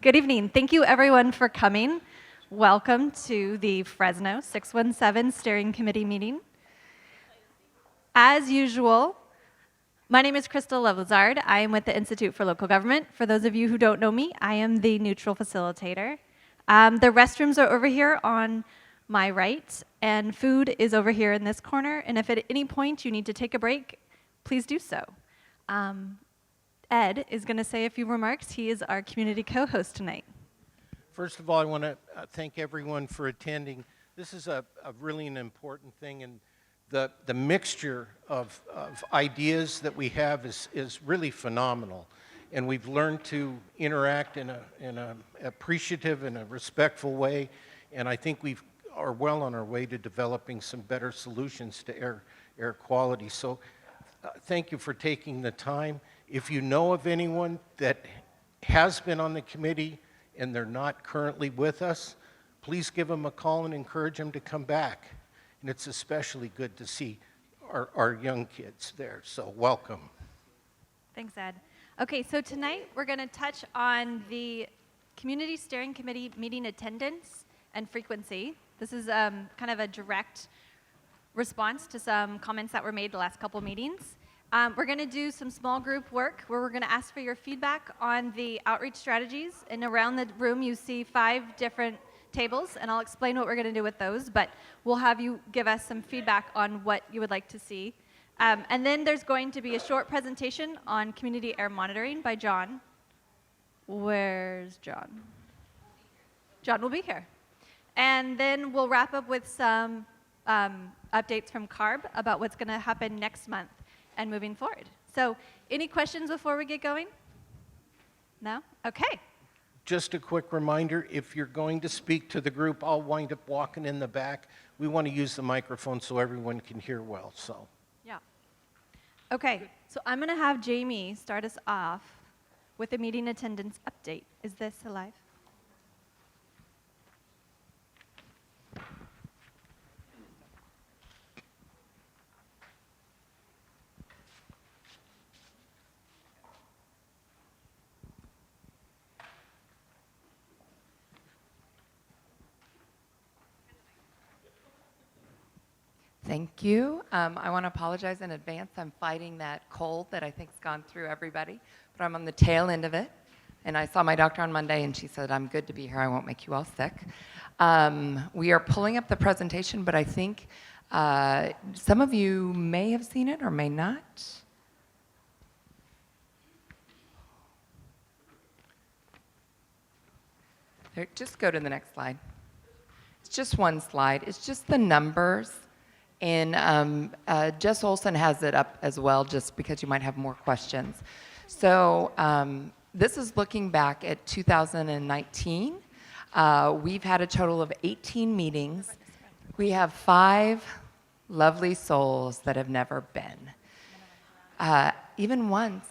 Good evening. Thank you, everyone, for coming. Welcome to the Fresno 617 Steering Committee meeting. As usual, my name is Crystal Levelzard. I am with the Institute for Local Government. For those of you who don't know me, I am the neutral facilitator. The restrooms are over here on my right, and food is over here in this corner. And if at any point you need to take a break, please do so. Ed is going to say a few remarks. He is our community co-host tonight. First of all, I want to thank everyone for attending. This is a really an important thing, and the mixture of ideas that we have is really phenomenal. And we've learned to interact in a appreciative and a respectful way, and I think we are well on our way to developing some better solutions to air quality. So thank you for taking the time. If you know of anyone that has been on the committee and they're not currently with us, please give them a call and encourage them to come back. And it's especially good to see our young kids there, so welcome. Thanks, Ed. Okay, so tonight we're going to touch on the Community Steering Committee meeting attendance and frequency. This is kind of a direct response to some comments that were made the last couple meetings. We're going to do some small group work where we're going to ask for your feedback on the outreach strategies. And around the room you see 5 different tables, and I'll explain what we're going to do with those, but we'll have you give us some feedback on what you would like to see. And then there's going to be a short presentation on community air monitoring by John. Where's John? John will be here. And then we'll wrap up with some updates from CARB about what's going to happen next month and moving forward. So, any questions before we get going? No? Okay. Just a quick reminder, if you're going to speak to the group, I'll wind up walking in the back. We want to use the microphone so everyone can hear well, so. Yeah. Okay, so I'm going to have Jamie start us off with a meeting attendance update. Is this alive? Thank you. I want to apologize in advance. I'm fighting that cold that I think's gone through everybody, but I'm on the tail end of it. And I saw my doctor on Monday, and she said, I'm good to be here. I won't make you all sick. We are pulling up the presentation, but I think some of you may have seen it or may not. There, just go to the next slide. It's just one slide. It's just the numbers. And Jess Olson has it up as well, just because you might have more questions. So this is looking back at 2019. We've had a total of 18 meetings. We have 5 lovely souls that have never been, even once.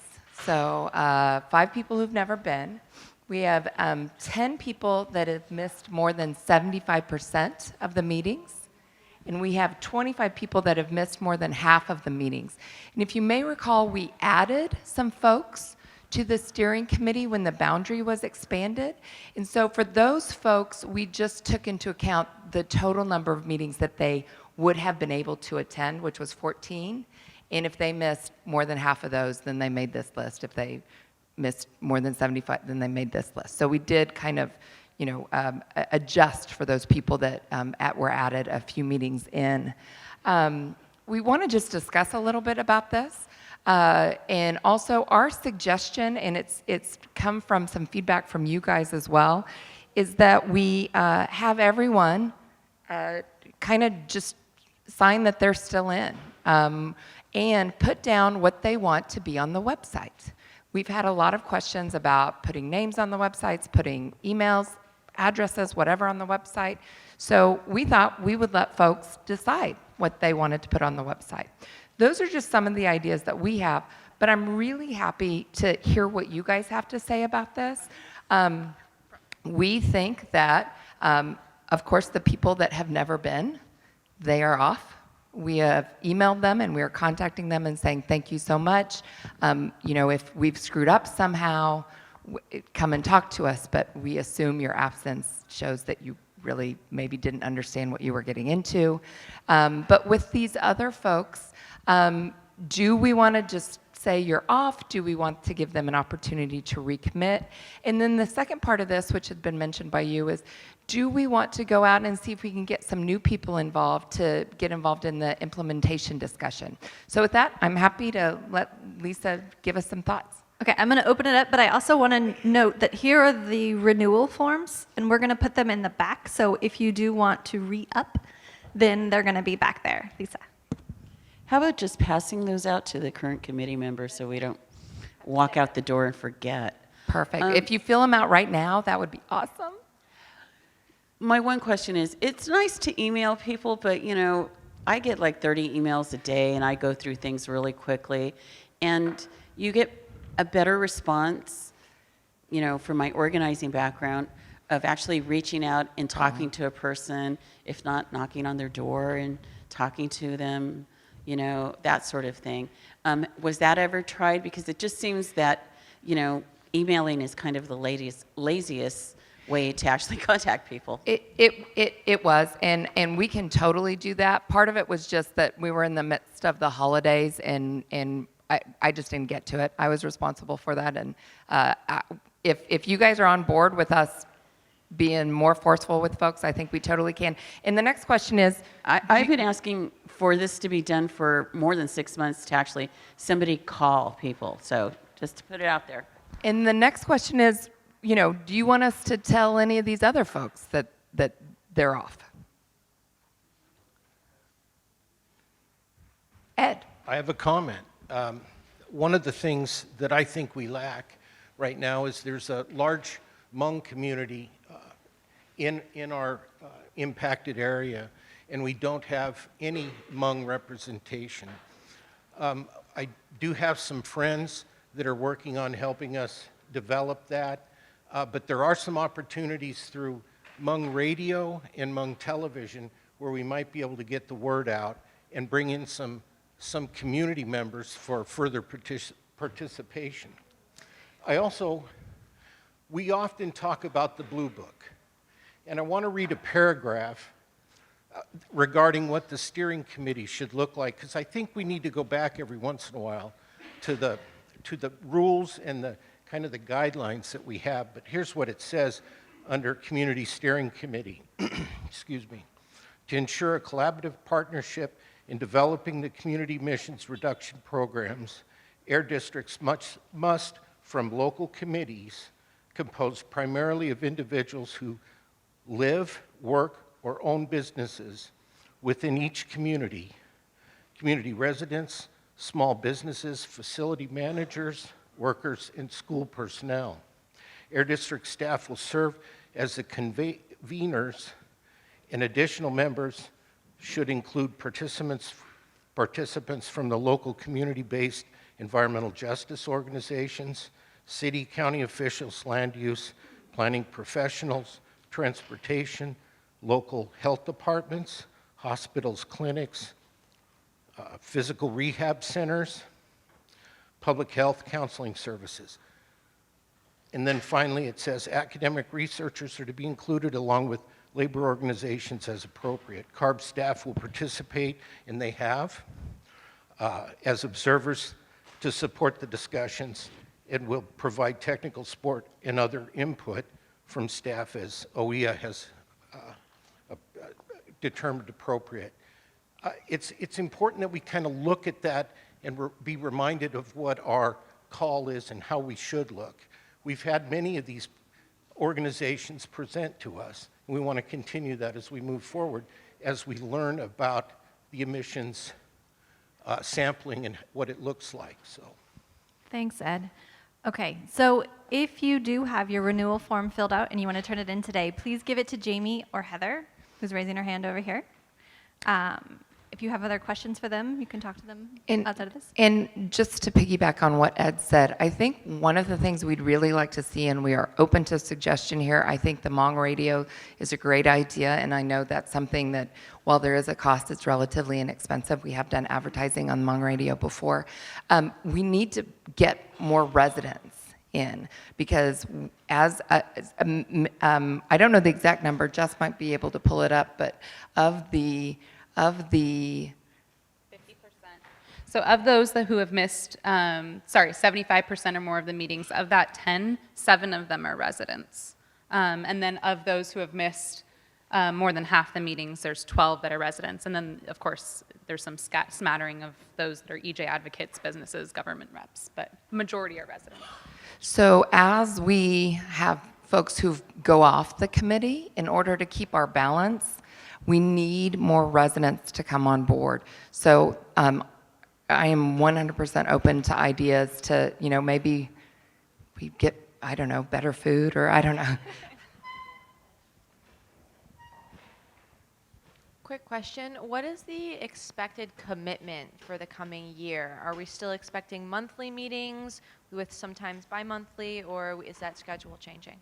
So 5 people who've never been. We have 10 people that have missed more than 75% of the meetings. And we have 25 people that have missed more than half of the meetings. And if you may recall, we added some folks to the steering committee when the boundary was expanded. And so for those folks, we just took into account the total number of meetings that they would have been able to attend, which was 14. And if they missed more than half of those, then they made this list. If they missed more than 75, then they made this list. So we did kind of adjust for those people that were added a few meetings in. We want to just discuss a little bit about this. And also our suggestion, and it's come from some feedback from you guys as well, is that we have everyone kind of just sign that they're still in and put down what they want to be on the website. We've had a lot of questions about putting names on the websites, putting emails, addresses, whatever on the website. So we thought we would let folks decide what they wanted to put on the website. Those are just some of the ideas that we have, but I'm really happy to hear what you guys have to say about this. We think that, of course, the people that have never been, they are off. We have emailed them and we are contacting them and saying thank you so much. If we've screwed up somehow, come and talk to us, but we assume your absence shows that you really maybe didn't understand what you were getting into. But with these other folks, do we want to just say you're off? Do we want to give them an opportunity to recommit? And then the second part of this, which has been mentioned by you, is do we want to go out and see if we can get some new people involved to get involved in the implementation discussion? So with that, I'm happy to let Lisa give us some thoughts. Okay, I'm going to open it up, but I also want to note that here are the renewal forms, and we're going to put them in the back. So if you do want to re-up, then they're going to be back there. Lisa. How about just passing those out to the current committee members so we don't walk out the door and forget? Perfect. If you fill them out right now, that would be awesome. My one question is, it's nice to email people, but I get like 30 emails a day and I go through things really quickly, and you get a better response, from my organizing background, of actually reaching out and talking to a person, if not knocking on their door and talking to them, that sort of thing. Was that ever tried? Because it just seems that, emailing is kind of the laziest way to actually contact people. It was, and we can totally do that. Part of it was just that we were in the midst of the holidays, and I just didn't get to it. I was responsible for that, and if you guys are on board with us being more forceful with folks, I think we totally can. And the next question is, I've been asking for this to be done for more than 6 months, to actually somebody call people. So just to put it out there. and the next question is, do you want us to tell any of these other folks that they're off? Ed. I have a comment. One of the things that I think we lack right now is there's a large Hmong community in our impacted area, and we don't have any Hmong representation. I do have some friends that are working on helping us develop that, but there are some opportunities through Hmong radio and Hmong television where we might be able to get the word out and bring in some community members for further participation. We often talk about the Blue Book, and I want to read a paragraph regarding what the steering committee should look like, because I think we need to go back every once in a while to the rules and the kind of the guidelines that we have. But here's what it says under Community Steering Committee. Excuse me. To ensure a collaborative partnership in developing the community emissions reduction programs, air districts must, from local committees composed primarily of individuals who live, work, or own businesses within each community residents, small businesses, facility managers, workers, and school personnel. Air district staff will serve as the conveners, and additional members should include participants from the local community-based environmental justice organizations, city, county officials, land use, planning professionals, transportation, local health departments, hospitals, clinics, physical rehab centers, public health counseling services. And then finally it says academic researchers are to be included along with labor organizations as appropriate. CARB staff will participate, and they have, as observers to support the discussions. It will provide technical support and other input from staff as OEA has determined appropriate. It's important that we kind of look at that and be reminded of what our call is and how we should look. We've had many of these organizations present to us, and we want to continue that as we move forward, as we learn about the emissions sampling and what it looks like. So, Thanks, Ed. Okay, so if you do have your renewal form filled out and you want to turn it in today, please give it to Jamie or Heather, who's raising her hand over here. If you have other questions for them, you can talk to them outside of this. And just to piggyback on what Ed said, I think one of the things we'd really like to see, and we are open to suggestion here, I think the Hmong radio is a great idea, and I know that's something that, while there is a cost, it's relatively inexpensive. We have done advertising on Hmong radio before. We need to get more residents in, because I don't know the exact number, Jess might be able to pull it up, but of the 50%. So of those who have missed, 75% or more of the meetings, of that 10, 7 of them are residents. And then of those who have missed more than half the meetings, there's 12 that are residents. And then, of course, there's some smattering of those that are EJ advocates, businesses, government reps, but majority are residents. So as we have folks who go off the committee, in order to keep our balance, we need more residents to come on board. So I am 100% open to ideas to, maybe we get, I don't know, better food, or I don't know. Quick question. What is the expected commitment for the coming year? Are we still expecting monthly meetings with sometimes bi-monthly, or is that schedule changing?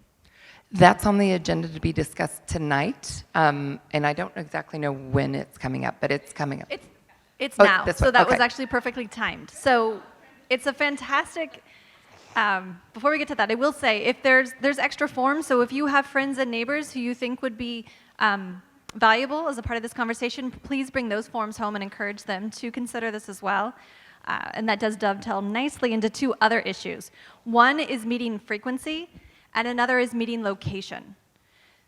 That's on the agenda to be discussed tonight, and I don't exactly know when it's coming up, but it's coming up. It's Oh, now, this so one, that was okay. actually perfectly timed. So it's a fantastic, before we get to that, I will say, if there's extra forms, so if you have friends and neighbors who you think would be valuable as a part of this conversation, please bring those forms home and encourage them to consider this as well. And that does dovetail nicely into 2 other issues. One is meeting frequency, and another is meeting location.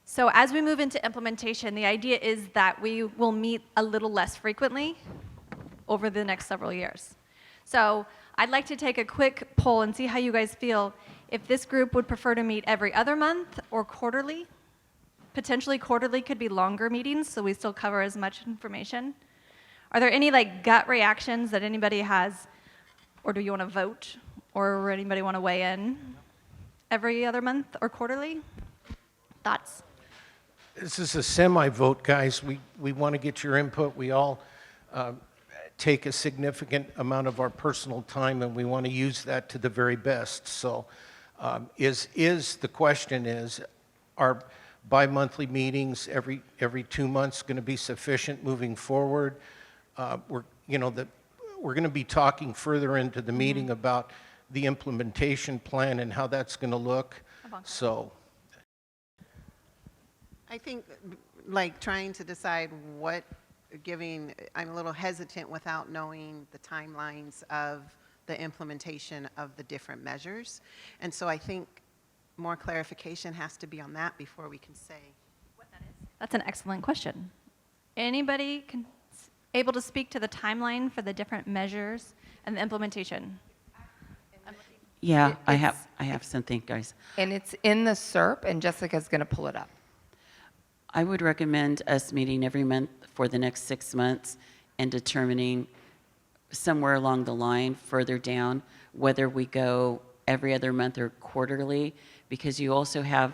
So as we move into implementation, the idea is that we will meet a little less frequently over the next several years. So I'd like to take a quick poll and see how you guys feel if this group would prefer to meet every other month or quarterly. Potentially quarterly could be longer meetings, so we still cover as much information. Are there any gut reactions that anybody has, or do you want to vote, or anybody want to weigh in? Every other month or quarterly? Thoughts? This is a semi-vote, guys. We want to get your input. We all take a significant amount of our personal time, and we want to use that to the very best. So the question is, are bi-monthly meetings every 2 months going to be sufficient moving forward? We're going to be talking further into the meeting about the implementation plan and how that's going to look. So I think, trying to decide I'm a little hesitant without knowing the timelines of the implementation of the different measures. And so I think more clarification has to be on that before we can say what that is. That's an excellent question. Anybody able to speak to the timeline for the different measures and the implementation? Yeah, I have something, guys. And it's in the SERP, and Jessica's going to pull it up. I would recommend us meeting every month for the next 6 months and determining somewhere along the line further down whether we go every other month or quarterly, because you also have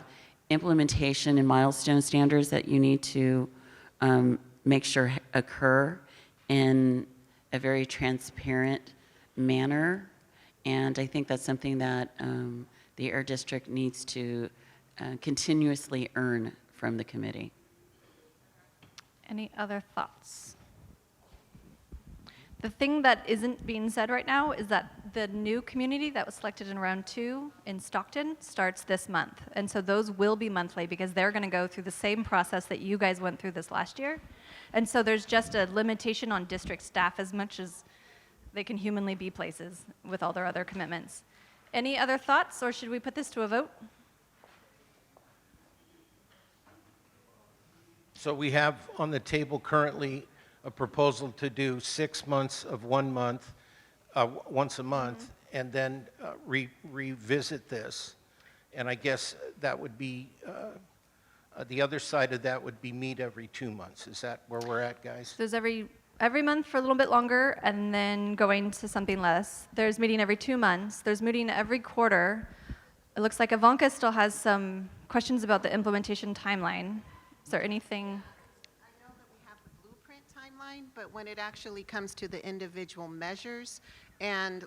implementation and milestone standards that you need to make sure occur in a very transparent manner. And I think that's something that the Air District needs to continuously earn from the committee. Any other thoughts? The thing that isn't being said right now is that the new community that was selected in round 2 in Stockton starts this month. And so those will be monthly because they're going to go through the same process that you guys went through this last year. And so there's just a limitation on district staff as much as they can humanly be places with all their other commitments. Any other thoughts, or should we put this to a vote? So we have on the table currently a proposal to do 6 months of 1 month, once a month, and then revisit this. And I guess that would be, the other side of that would be meet every 2 months. Is that where we're at, guys? There's every month for a little bit longer, and then going to something less. There's meeting every 2 months. There's meeting every quarter. It looks like Ivanka still has some questions about the implementation timeline. Is there anything? I know that we have the blueprint timeline, but when it actually comes to the individual measures, and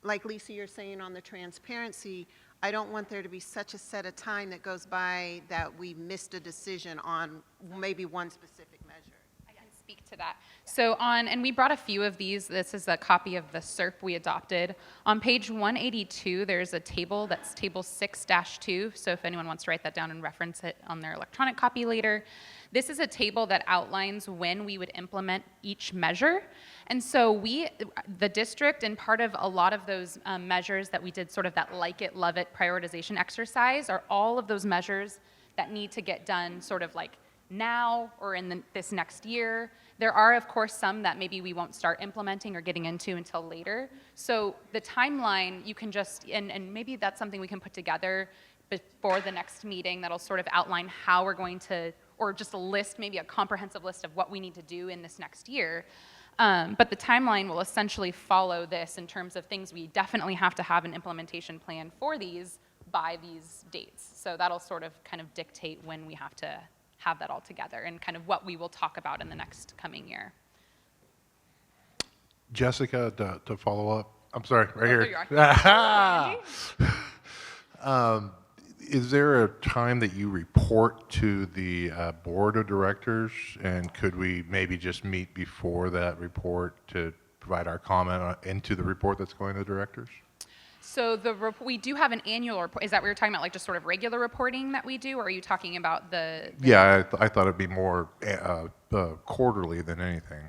like Lisa, you're saying on the transparency, I don't want there to be such a set of time that goes by that we missed a decision on maybe one specific measure. I can speak to that. So and we brought a few of these. This is a copy of the SERP we adopted. On page 182, there's a table that's table 6-2. So if anyone wants to write that down and reference it on their electronic copy later, this is a table that outlines when we would implement each measure. And so the district, and part of a lot of those measures that we did sort of that like it, love it prioritization exercise are all of those measures that need to get done sort of like now or in this next year. There are, of course, some that maybe we won't start implementing or getting into until later. So the timeline, you can just, and maybe that's something we can put together before the next meeting that'll sort of outline how we're going to, or just a list, maybe a comprehensive list of what we need to do in this next year. But the timeline will essentially follow this in terms of things we definitely have to have an implementation plan for these by these dates. So that'll sort of kind of dictate when we have to have that all together and kind of what we will talk about in the next coming year. Jessica, to follow up, I'm sorry, right here. There you are. Is there a time that you report to the board of directors, and could we maybe just meet before that report to provide our comment into the report that's going to the directors? So we do have an annual report. Is that what you're talking about, like just sort of regular reporting that we do, or are you talking about the Yeah, I thought it'd be more quarterly than anything.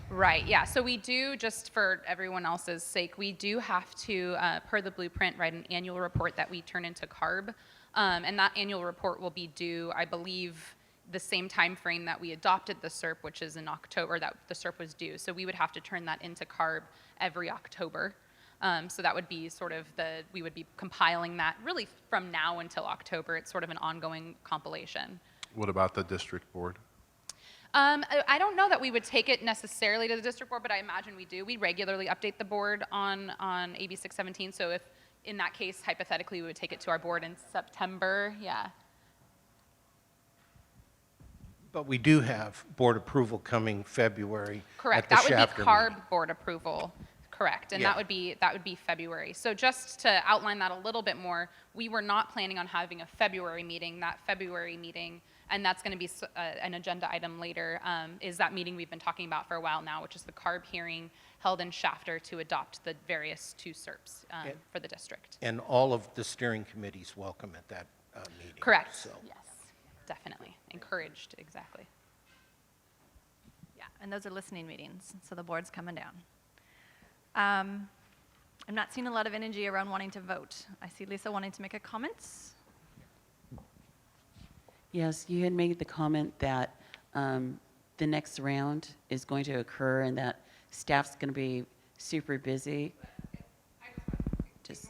Right, yeah. So we do, just for everyone else's sake, we do have to, per the blueprint, write an annual report that we turn into CARB. And that annual report will be due, I believe, the same time frame that we adopted the SERP, which is in October, that the SERP was due. So we would have to turn that into CARB every October. So that would be sort of we would be compiling that really from now until October. It's sort of an ongoing compilation. What about the district board? I don't know that we would take it necessarily to the district board, but I imagine we do. We regularly update the board on AB 617. So if, in that case, hypothetically, we would take it to our board in September, yeah. But we do have board approval coming February. Correct. At the That would be Shafter CARB meeting. board approval. Correct. And Yeah. that would be February. So just to outline that a little bit more, we were not planning on having a February meeting. That February meeting, and that's going to be an agenda item later, is that meeting we've been talking about for a while now, which is the CARB hearing held in Shafter to adopt the various two SERPs for the district. And all of the steering committees welcome at that meeting. Correct. So. Yes, definitely. Encouraged, exactly. Yeah, and those are listening meetings, so the board's coming down. I'm not seeing a lot of energy around wanting to vote. I see Lisa wanting to make a comment. Yes, you had made the comment that the next round is going to occur and that staff's going to be super busy. Just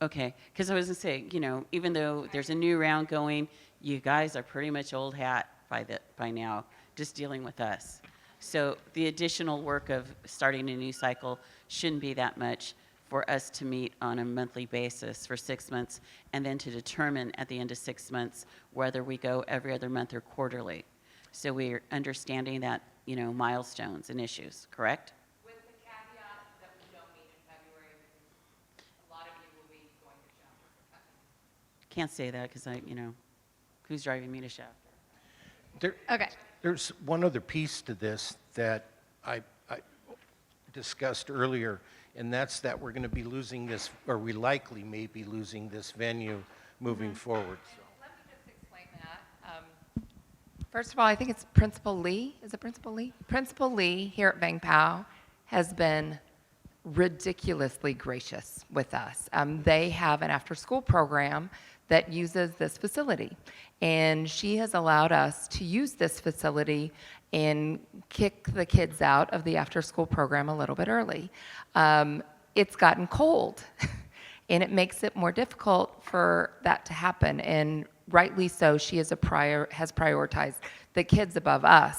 okay, because I was going to say, you know, even though there's a new round going, you guys are pretty much old hat by now, just dealing with us. So the additional work of starting a new cycle shouldn't be that much for us to meet on a monthly basis for 6 months, and then to determine at the end of 6 months whether we go every other month or quarterly. So we're understanding that, you know, milestones and issues, correct? With the caveat that we don't meet in February, because a lot of you will be going to Shafter for that. Can't say that because you know, who's driving me to Shafter? Okay. There's one other piece to this that I discussed earlier, and that's that we're going to be losing this, or we likely may be losing this venue moving forward. So. Let me just explain that. First of all, I think it's Principal Lee. Is it Principal Lee? Principal Lee here at Vang Pao has been ridiculously gracious with us. They have an after-school program that uses this facility, and she has allowed us to use this facility and kick the kids out of the after-school program a little bit early. It's gotten cold, and it makes it more difficult for that to happen, and rightly so. She has prioritized the kids above us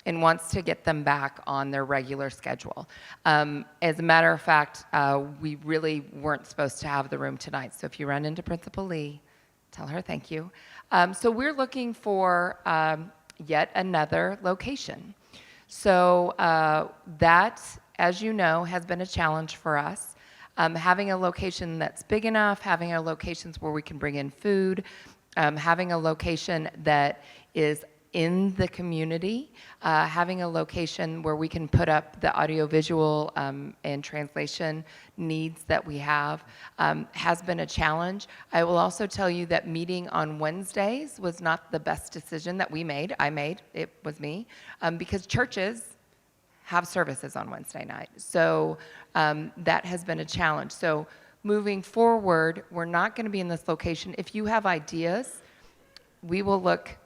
and wants to get them back on their regular schedule. As a matter of fact, we really weren't supposed to have the room tonight, so if you run into Principal Lee, tell her thank you. So we're looking for yet another location. So that, as you know, has been a challenge for us. Having a location that's big enough, having a locations where we can bring in food, having a location that is in the community. Having a location where we can put up the audiovisual and translation needs that we have has been a challenge. I will also tell you that meeting on Wednesdays was not the best decision that we made. It was me, because churches have services on Wednesday night. So that has been a challenge. So moving forward, we're not going to be in this location. If you have ideas, we will look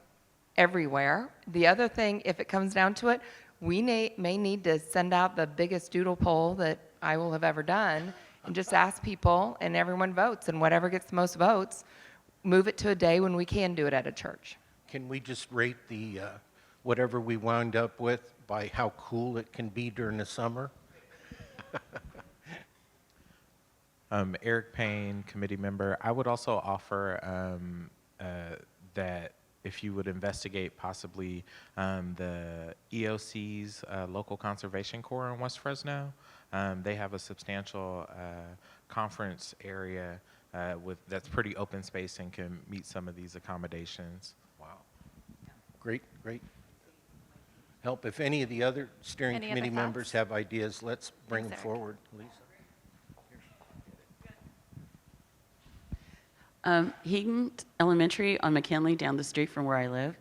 everywhere. The other thing, if it comes down to it, we may need to send out the biggest doodle poll that I will have ever done and just ask people, and everyone votes, and whatever gets the most votes, move it to a day when we can do it at a church. Can we just rate the, whatever we wound up with by how cool it can be during the summer? Eric Payne, committee member. I would also offer that if you would investigate possibly the EOC's local conservation corps in West Fresno. They have a substantial conference area that's pretty open space and can meet some of these accommodations. Wow. Great, great. Help. If any of the other steering Any other committee members thoughts? have ideas, let's bring them Thanks, Eric. forward, Lisa. Heaton Elementary on McKinley, down the street from where I live.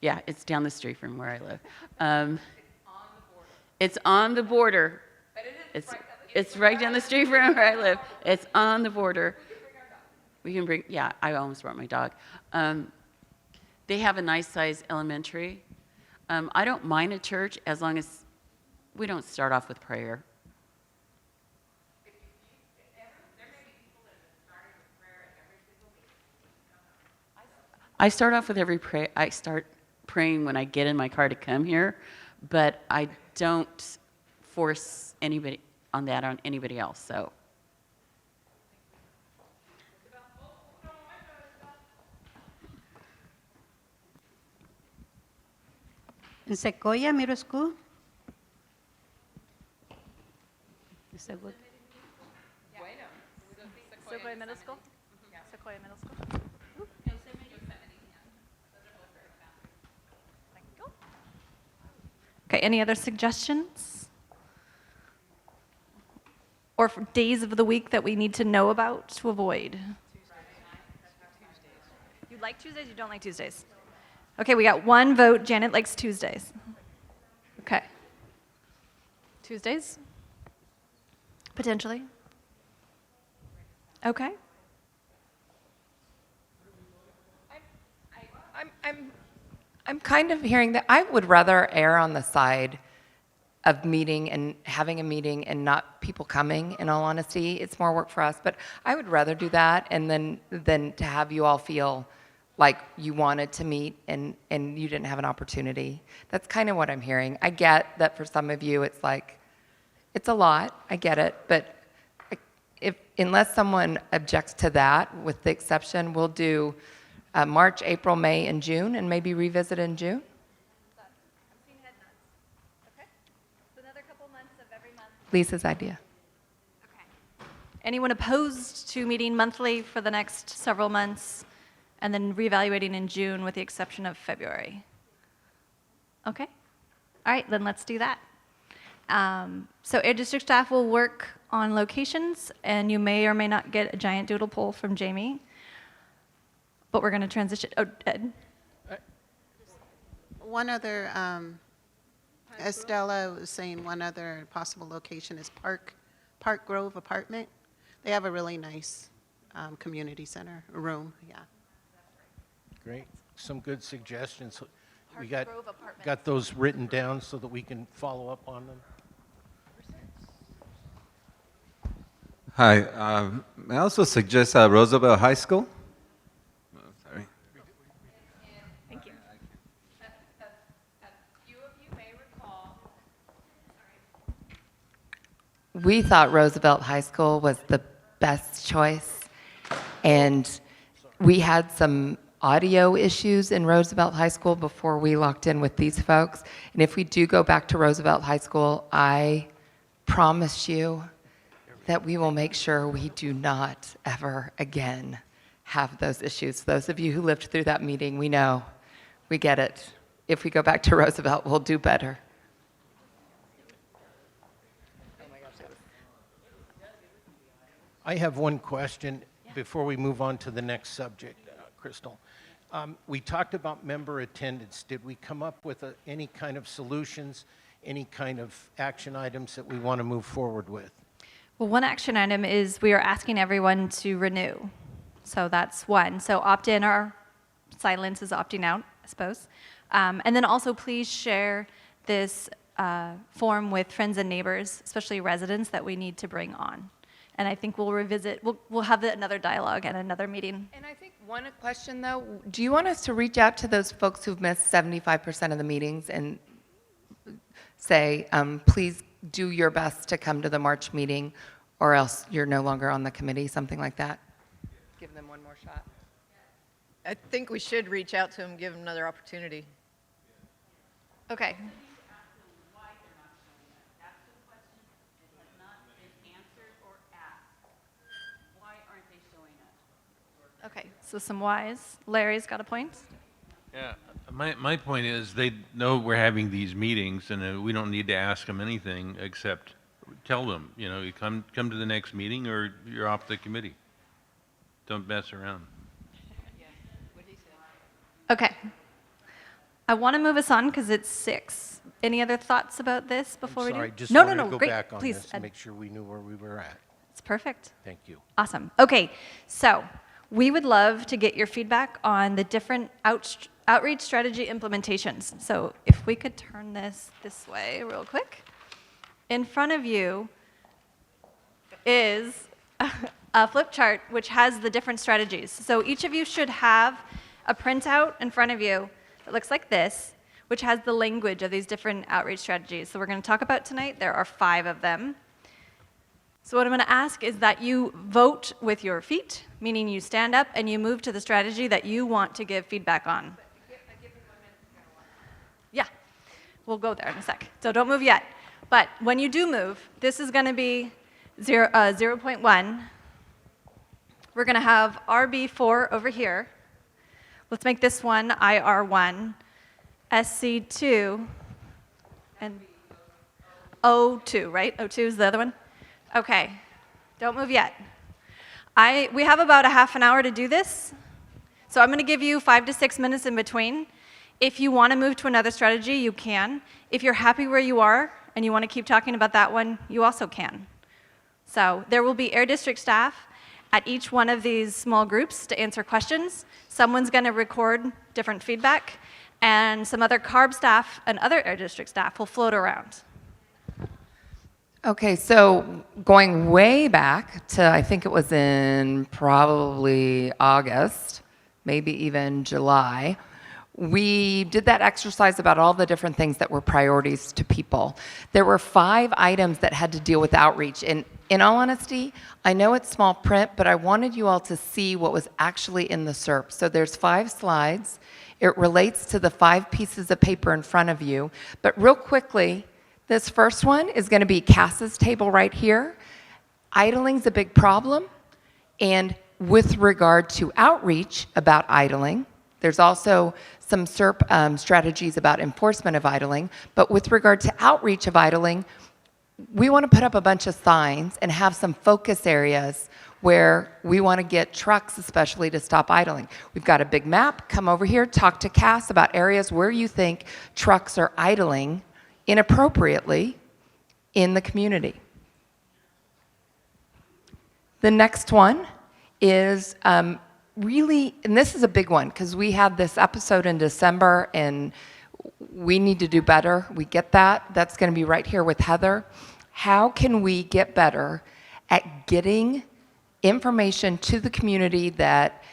Yeah, it's down the street from where I live. It's on the border. It's right down the street from where I live. It's on the border. We can bring, yeah, I almost brought my dog. They have a nice size elementary. I don't mind a church as long as we don't start off with prayer. I start off with every prayer. I start praying when I get in my car to come here, but I don't force anybody on that on anybody else. So. In Sequoia Middle School? Is that good? Sequoia Middle School? Sequoia Middle School. Okay, any other suggestions? Or for days of the week that we need to know about to avoid? You like Tuesdays, you don't like Tuesdays? Okay, we got one vote. Janet likes Tuesdays. Okay. Tuesdays? Potentially. Okay. I'm kind of hearing that I would rather err on the side of meeting and having a meeting and not people coming, in all honesty. It's more work for us, but I would rather do that and then to have you all feel like you wanted to meet and you didn't have an opportunity. That's kind of what I'm hearing. I get that for some of you it's like, it's a lot, I get it, but unless someone objects to that, with the exception, we'll do March, April, May, and June, and maybe revisit in June. I'm seeing head nods. Okay. So another couple months of every month. Lisa's idea. Okay. Anyone opposed to meeting monthly for the next several months and then reevaluating in June with the exception of February? Okay. All right, then let's do that. So Air District staff will work on locations, and you may or may not get a giant doodle poll from Jamie. But we're going to transition. Oh, Ed? One other, Estella was saying one other possible location is Park Grove Apartment. They have a really nice community center room, yeah. Great. Some good suggestions. We Park got, Grove Apartments. got those written down so that we can follow up on them. Hi. I also suggest Roosevelt High School. Oh, sorry. Thank you. A few of you may recall. We thought Roosevelt High School was the best choice, and we had some audio issues in Roosevelt High School before we locked in with these folks. And if we do go back to Roosevelt High School, I promise you that we will make sure we do not ever again have those issues. Those of you who lived through that meeting, we know, we get it. If we go back to Roosevelt, we'll do better. I have one question before we move on to the next subject, Crystal. We talked about member attendance. Did we come up with any kind of solutions, any kind of action items that we want to move forward with? Well, one action item is we are asking everyone to renew. So that's one. So opt in or silence is opting out, I suppose. And then also please share this form with friends and neighbors, especially residents that we need to bring on. And I think we'll revisit, we'll have another dialogue at another meeting. And I think one question though, do you want us to reach out to those folks who've missed 75% of the meetings and say, please do your best to come to the March meeting or else you're no longer on the committee, something like that? Give them one more shot. I think we should reach out to them, give them another opportunity. Okay. Okay, so some whys. Larry's got a point. Yeah, my point is they know we're having these meetings and we don't need to ask them anything except tell them, you know, you come to the next meeting or you're off the committee. Don't mess around. Okay. I want to move us on because it's 6. Any other thoughts about this before we do? Sorry, just No, wanted no, to no, go great. back on Please, this to Ed. make sure we knew where we were at. It's perfect. Thank you. Awesome. Okay, so we would love to get your feedback on the different outreach strategy implementations. So if we could turn this way real quick. In front of you is a flip chart which has the different strategies. So each of you should have a printout in front of you that looks like this, which has the language of these different outreach strategies. So we're going to talk about tonight. There are 5 of them. So what I'm going to ask is that you vote with your feet, meaning you stand up and you move to the strategy that you want to give feedback on. Yeah, we'll go there in a sec. So don't move yet. But when you do move, this is going to be 0.1. We're going to have RB4 over here. Let's make this one IR1, SC2, and O2, right? O2 is the other one? Okay, don't move yet. We have about a half an hour to do this, so I'm going to give you 5 to 6 minutes in between. If you want to move to another strategy, you can. If you're happy where you are and you want to keep talking about that one, you also can. So there will be Air District staff at each one of these small groups to answer questions. Someone's going to record different feedback, and some other CARB staff and other Air District staff will float around. Okay, so going way back to, I think it was in probably August, maybe even July, we did that exercise about all the different things that were priorities to people. There were 5 items that had to deal with outreach. And in all honesty, I know it's small print, but I wanted you all to see what was actually in the SERP. So there's 5 slides. It relates to the 5 pieces of paper in front of you. But real quickly, this first one is going to be Cass's table right here. Idling's a big problem. And with regard to outreach about idling, there's also some SERP strategies about enforcement of idling. But with regard to outreach of idling, we want to put up a bunch of signs and have some focus areas where we want to get trucks especially to stop idling. We've got a big map. Come over here, talk to Cass about areas where you think trucks are idling inappropriately in the community. The next one is really, and this is a big one because we had this episode in December and we need to do better. We get that. That's going to be right here with Heather. How can we get better at getting information to the community that,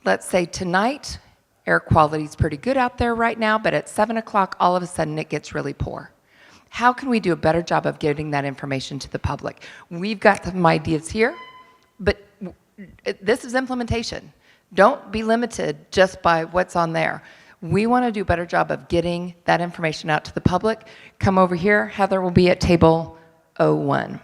let's say tonight, air quality is pretty good out there right now, but at 7 o'clock, all of a sudden it gets really poor. How can we do a better job of getting that information to the public? We've got some ideas here, but this is implementation. Don't be limited just by what's on there. We want to do a better job of getting that information out to the public. Come over here. Heather will be at table 01.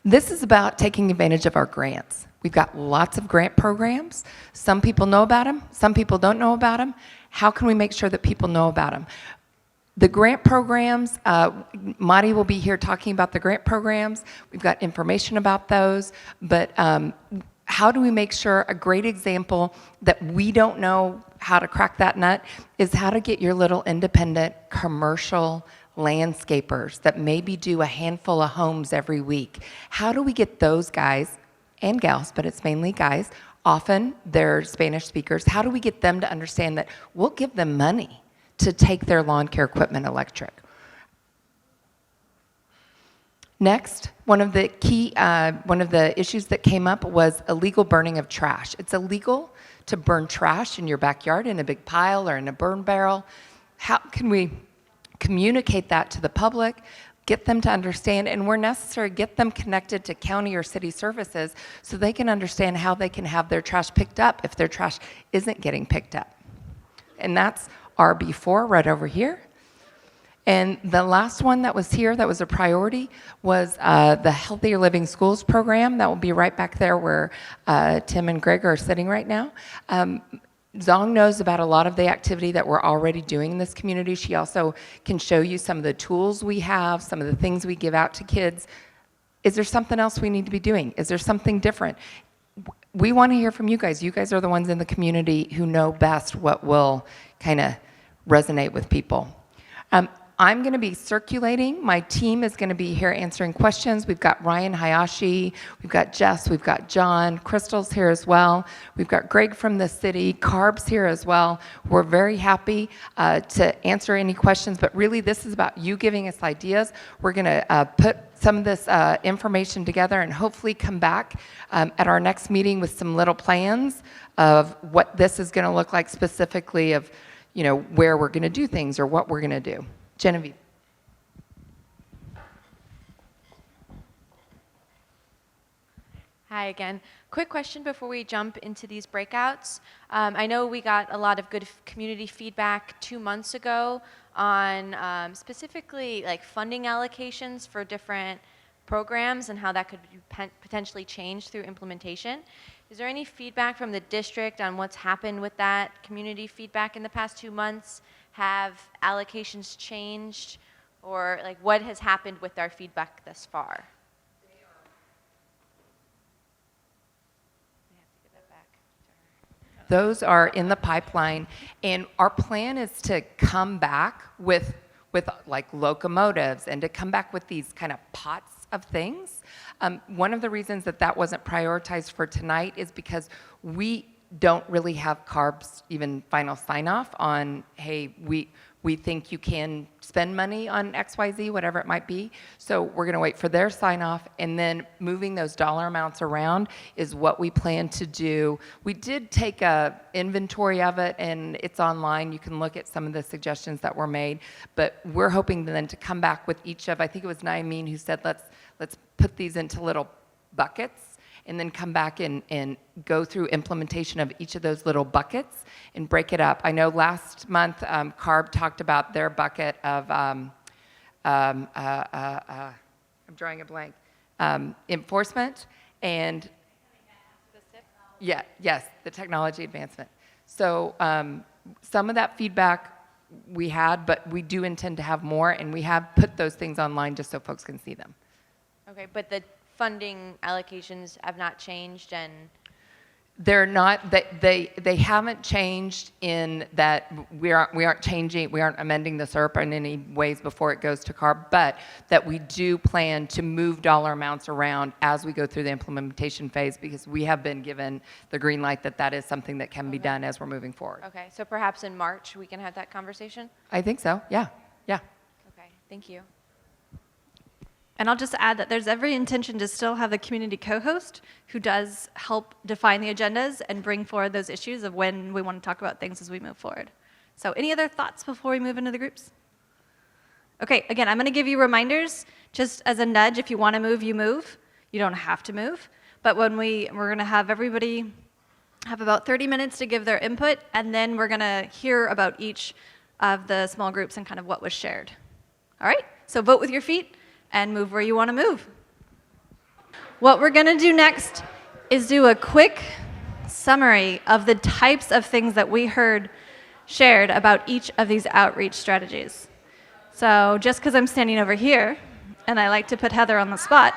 This is about taking advantage of our grants. We've got lots of grant programs. Some people know about them, some people don't know about them. How can we make sure that people know about them? The grant programs, Madi will be here talking about the grant programs. We've got information about those, but how do we make sure, a great example that we don't know how to crack that nut is how to get your little independent commercial landscapers that maybe do a handful of homes every week. How do we get those guys and gals, but it's mainly guys, often they're Spanish speakers, how do we get them to understand that we'll give them money to take their lawn care equipment electric? Next, one of the issues that came up was illegal burning of trash. It's illegal to burn trash in your backyard in a big pile or in a burn barrel. How can we communicate that to the public, get them to understand, and where necessary, get them connected to county or city services so they can understand how they can have their trash picked up if their trash isn't getting picked up. And that's RB4 right over here. And the last one that was here that was a priority was the Healthier Living Schools program. That will be right back there where Tim and Greg are sitting right now. Zong knows about a lot of the activity that we're already doing in this community. She also can show you some of the tools we have, some of the things we give out to kids. Is there something else we need to be doing? Is there something different? We want to hear from you guys. You guys are the ones in the community who know best what will kind of resonate with people. I'm going to be circulating. My team is going to be here answering questions. We've got Ryan Hayashi, we've got Jess, we've got John, Crystal's here as well. We've got Greg from the city, Carb's here as well. We're very happy to answer any questions, but really this is about you giving us ideas. We're going to put some of this information together and hopefully come back at our next meeting with some little plans of what this is going to look like specifically, of where we're going to do things or what we're going to do. Genevieve. Hi again. Quick question before we jump into these breakouts. I know we got a lot of good community feedback 2 months ago on specifically like funding allocations for different programs and how that could be potentially change through implementation. Is there any feedback from the district on what's happened with that community feedback in the past 2 months? Have allocations changed, or like what has happened with our feedback thus far? Those are in the pipeline, and our plan is to come back with like locomotives and to come back with these kind of pots of things. One of the reasons that wasn't prioritized for tonight is because we don't really have CARB's even final sign-off on, hey, we think you can spend money on XYZ, whatever it might be. So we're going to wait for their sign-off, and then moving those dollar amounts around is what we plan to do. We did take a inventory of it, and it's online. You can look at some of the suggestions that were made, but we're hoping then to come back with each of, I think it was Naimeen who said, let's put these into little buckets and then come back and go through implementation of each of those little buckets and break it up. I know last month CARB talked about their bucket of, I'm drawing a blank, enforcement and, yes, the technology advancement. So some of that feedback we had, but we do intend to have more, and we have put those things online just so folks can see them. Okay, but the funding allocations have not changed, and they're not. They haven't changed in that we aren't changing. We aren't amending the SERP in any ways before it goes to CARB, but that we do plan to move dollar amounts around as we go through the implementation phase, because we have been given the green light that is something that can be done as we're moving forward. okay, so perhaps in March we can have that conversation? I think so. Yeah. Okay, thank you. And I'll just add that there's every intention to still have a community co-host who does help define the agendas and bring forward those issues of when we want to talk about things as we move forward. So any other thoughts before we move into the groups? Okay, again, I'm going to give you reminders just as a nudge. If you want to move, you move. You don't have to move. But when we're going to have everybody have about 30 minutes to give their input, and then we're going to hear about each of the small groups and kind of what was shared. All right? So vote with your feet and move where you want to move. What we're going to do next is do a quick summary of the types of things that we heard shared about each of these outreach strategies. So just because I'm standing over here, and I like to put Heather on the spot,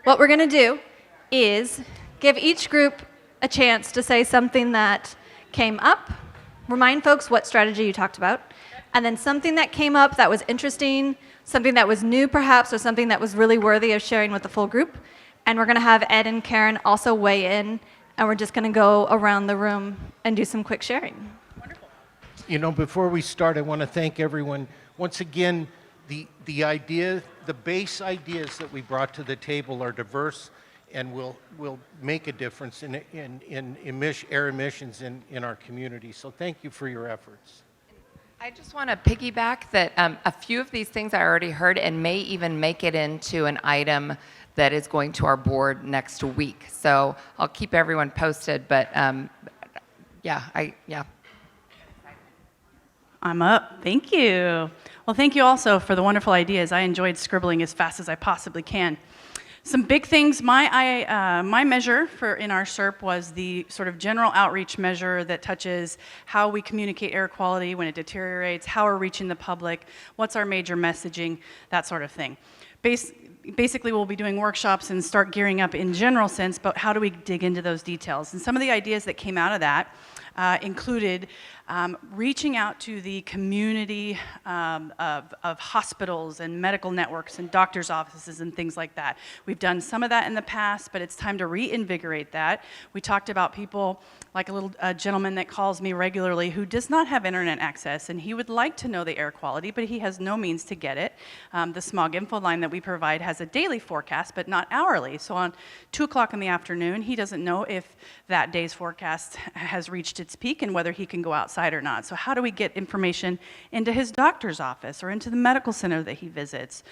what we're going to do is give each group a chance to say something that came up, remind folks what strategy you talked about, and then something that came up that was interesting, something that was new perhaps, or something that was really worthy of sharing with the full group. And we're going to have Ed and Karen also weigh in, and we're just going to go around the room and do some quick sharing. You know, before we start, I want to thank everyone. Once again, the base ideas that we brought to the table are diverse and will make a difference in air emissions in our community. So thank you for your efforts. I just want to piggyback that a few of these things I already heard and may even make it into an item that is going to our board next week. So I'll keep everyone posted, but yeah. I'm up. Thank you. Well, thank you also for the wonderful ideas. I enjoyed scribbling as fast as I possibly can. Some big things. My measure in our SERP was the sort of general outreach measure that touches how we communicate air quality when it deteriorates, how we're reaching the public, what's our major messaging, that sort of thing. Basically, we'll be doing workshops and start gearing up in general sense, but how do we dig into those details? And some of the ideas that came out of that included reaching out to the community of hospitals and medical networks and doctors' offices and things like that. We've done some of that in the past, but it's time to reinvigorate that. We talked about people like a little gentleman that calls me regularly who does not have internet access, and he would like to know the air quality, but he has no means to get it. The smog info line that we provide has a daily forecast, but not hourly. So on 2 o'clock in the afternoon, he doesn't know if that day's forecast has reached its peak and whether he can go outside or not. So how do we get information into his doctor's office or into the medical center that he visits,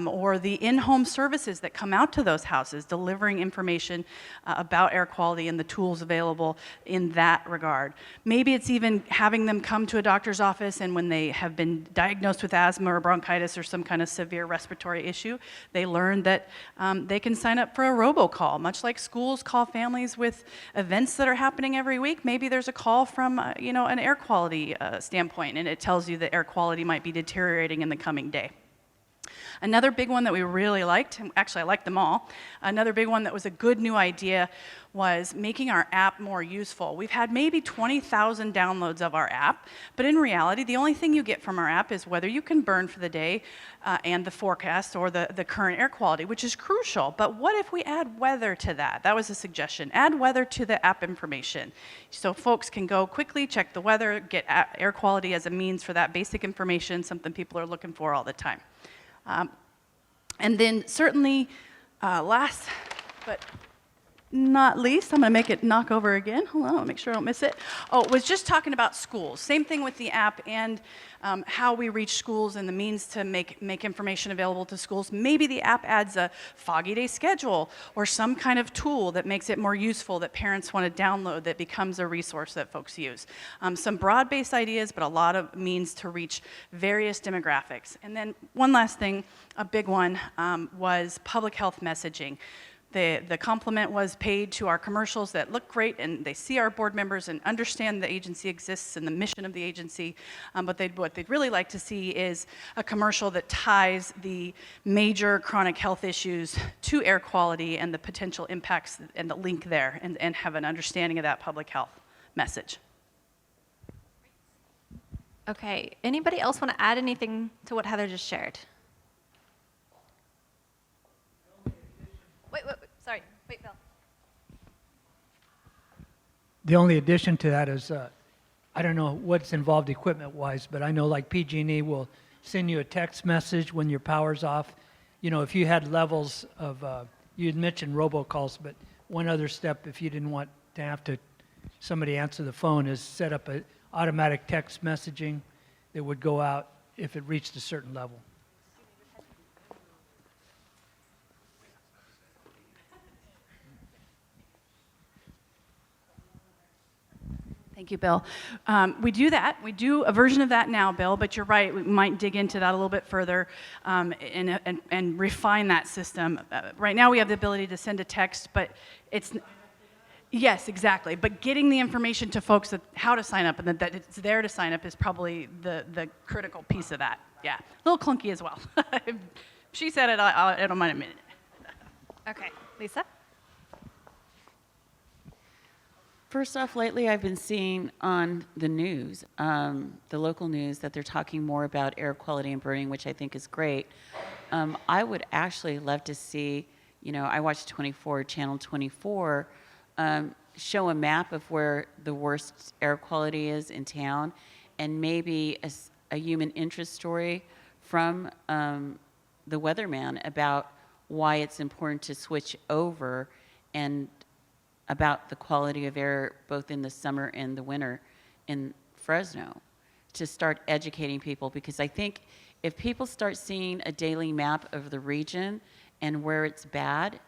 or the in-home services that come out to those houses, delivering information about air quality and the tools available in that regard. Maybe it's even having them come to a doctor's office, and when they have been diagnosed with asthma or bronchitis or some kind of severe respiratory issue, they learn that they can sign up for a robocall, much like schools call families with events that are happening every week. Maybe there's a call from an air quality standpoint, and it tells you that air quality might be deteriorating in the coming day. Another big one that we really liked, and actually I liked them all, another big one that was a good new idea was making our app more useful. We've had maybe 20,000 downloads of our app, but in reality, the only thing you get from our app is whether you can burn for the day and the forecast or the current air quality, which is crucial. But what if we add weather to that? That was a suggestion. Add weather to the app information. So folks can go quickly, check the weather, get air quality as a means for that basic information, something people are looking for all the time. And then certainly last but not least, I'm going to make it knock over again. Hold on, I'll make sure I don't miss it. Oh, was just talking about schools. Same thing with the app and how we reach schools and the means to make information available to schools. Maybe the app adds a foggy day schedule or some kind of tool that makes it more useful that parents want to download that becomes a resource that folks use. Some broad-based ideas, but a lot of means to reach various demographics. And then one last thing, a big one, was public health messaging. The compliment was paid to our commercials that look great and they see our board members and understand the agency exists and the mission of the agency. But what they'd really like to see is a commercial that ties the major chronic health issues to air quality and the potential impacts and the link there, and have an understanding of that public health message. Okay, anybody else want to add anything to what Heather just shared? Wait, sorry. Wait, Bill. The only addition to that is, I don't know what's involved equipment-wise, but I know like PG&E will send you a text message when your power's off. You know, if you had levels of, you had mentioned robocalls, but one other step, if you didn't want to have to somebody answer the phone, is set up a automatic text messaging that would go out if it reached a certain level. Thank you, Bill. We do that. We do a version of that now, Bill, but you're right. We might dig into that a little bit further and refine that system. Right now, we have the ability to send a text, but it's... Yes, exactly. But getting the information to folks that how to sign up and that it's there to sign up is probably the critical piece of that. Yeah, a little clunky as well. She said it, I don't mind admitting it. Okay, Lisa? First off, lately I've been seeing on the news, the local news, that they're talking more about air quality and burning, which I think is great. I would actually love to see, I watch Channel 24, show a map of where the worst air quality is in town, and maybe a human interest story from the weatherman about why it's important to switch over, and about the quality of air both in the summer and the winter in Fresno, to start educating people. Because I think if people start seeing a daily map of the region and where it's bad,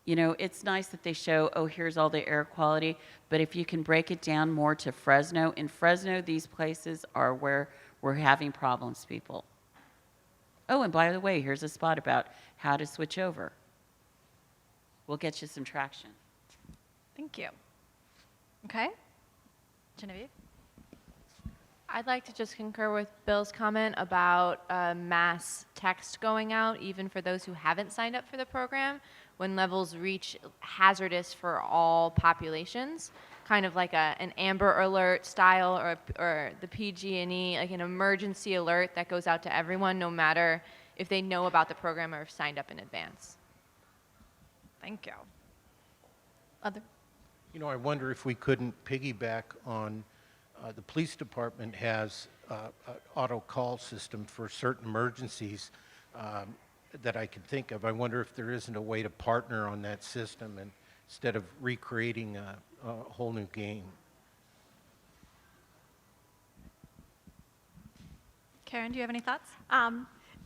it's nice that they show, oh, here's all the air quality, but if you can break it down more to Fresno, in Fresno, these places are where we're having problems, people. Oh, and by the way, here's a spot about how to switch over. We'll get you some traction. Thank you. Okay. Genevieve? I'd like to just concur with Bill's comment about mass text going out, even for those who haven't signed up for the program, when levels reach hazardous for all populations, kind of like an Amber Alert style, or the PG&E, like an emergency alert that goes out to everyone, no matter if they know about the program or have signed up in advance. Thank you. Other? I wonder if we couldn't piggyback on the police department has an auto call system for certain emergencies that I could think of. I wonder if there isn't a way to partner on that system and instead of recreating a whole new game. Karen, do you have any thoughts?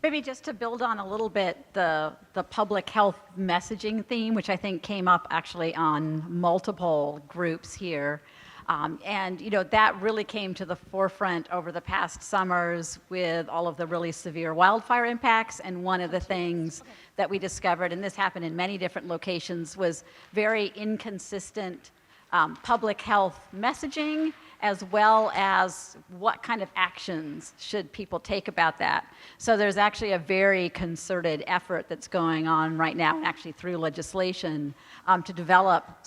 Maybe just to build on a little bit the public health messaging theme, which I think came up actually on multiple groups here. And that really came to the forefront over the past summers with all of the really severe wildfire impacts. And one of the things that we discovered, and this happened in many different locations, was very inconsistent public health messaging, as well as what kind of actions should people take about that. So there's actually a very concerted effort that's going on right now, and actually through legislation, to develop,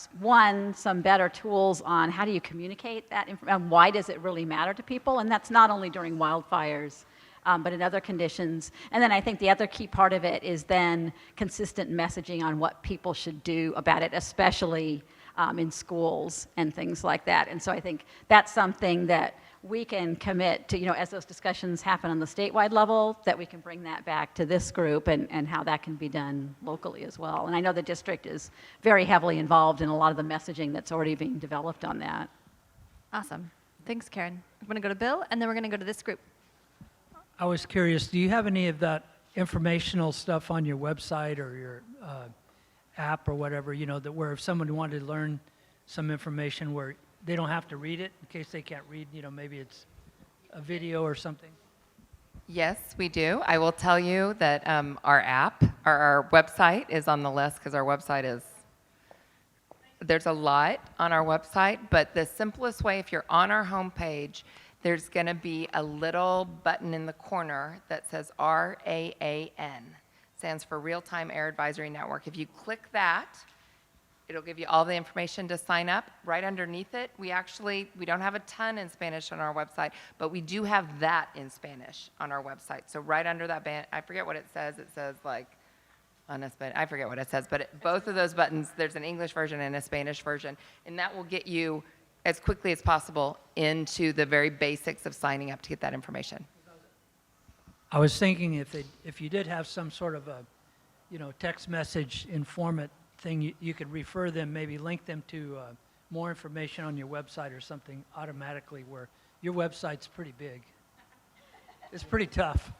some better tools on how do you communicate that information, why does it really matter to people, and that's not only during wildfires, but in other conditions. And then I think the other key part of it is then consistent messaging on what people should do about it, especially in schools and things like that. And so I think that's something that we can commit to, as those discussions happen on the statewide level, that we can bring that back to this group and how that can be done locally as well. And I know the district is very heavily involved in a lot of the messaging that's already being developed on that. Awesome. Thanks, Karen. I'm going to go to Bill, and then we're going to go to this group. I was curious, do you have any of that informational stuff on your website or your app or whatever, that where if someone wanted to learn some information where they don't have to read it in case they can't read, maybe it's a video or something? Yes, we do. I will tell you that our app, our website is on the list because our website is, there's a lot on our website, but the simplest way, if you're on our homepage, there's going to be a little button in the corner that says RAAN. Stands for Real-Time Air Advisory Network. If you click that, it'll give you all the information to sign up. Right underneath it, we don't have a ton in Spanish on our website, but we do have that in Spanish on our website. So right under that band, I forget what it says. It says I forget what it says, but both of those buttons, there's an English version and a Spanish version, and that will get you as quickly as possible into the very basics of signing up to get that information. I was thinking if you did have some sort of a, text message informant thing, you could refer them, maybe link them to more information on your website or something automatically, where your website's pretty big. It's pretty tough.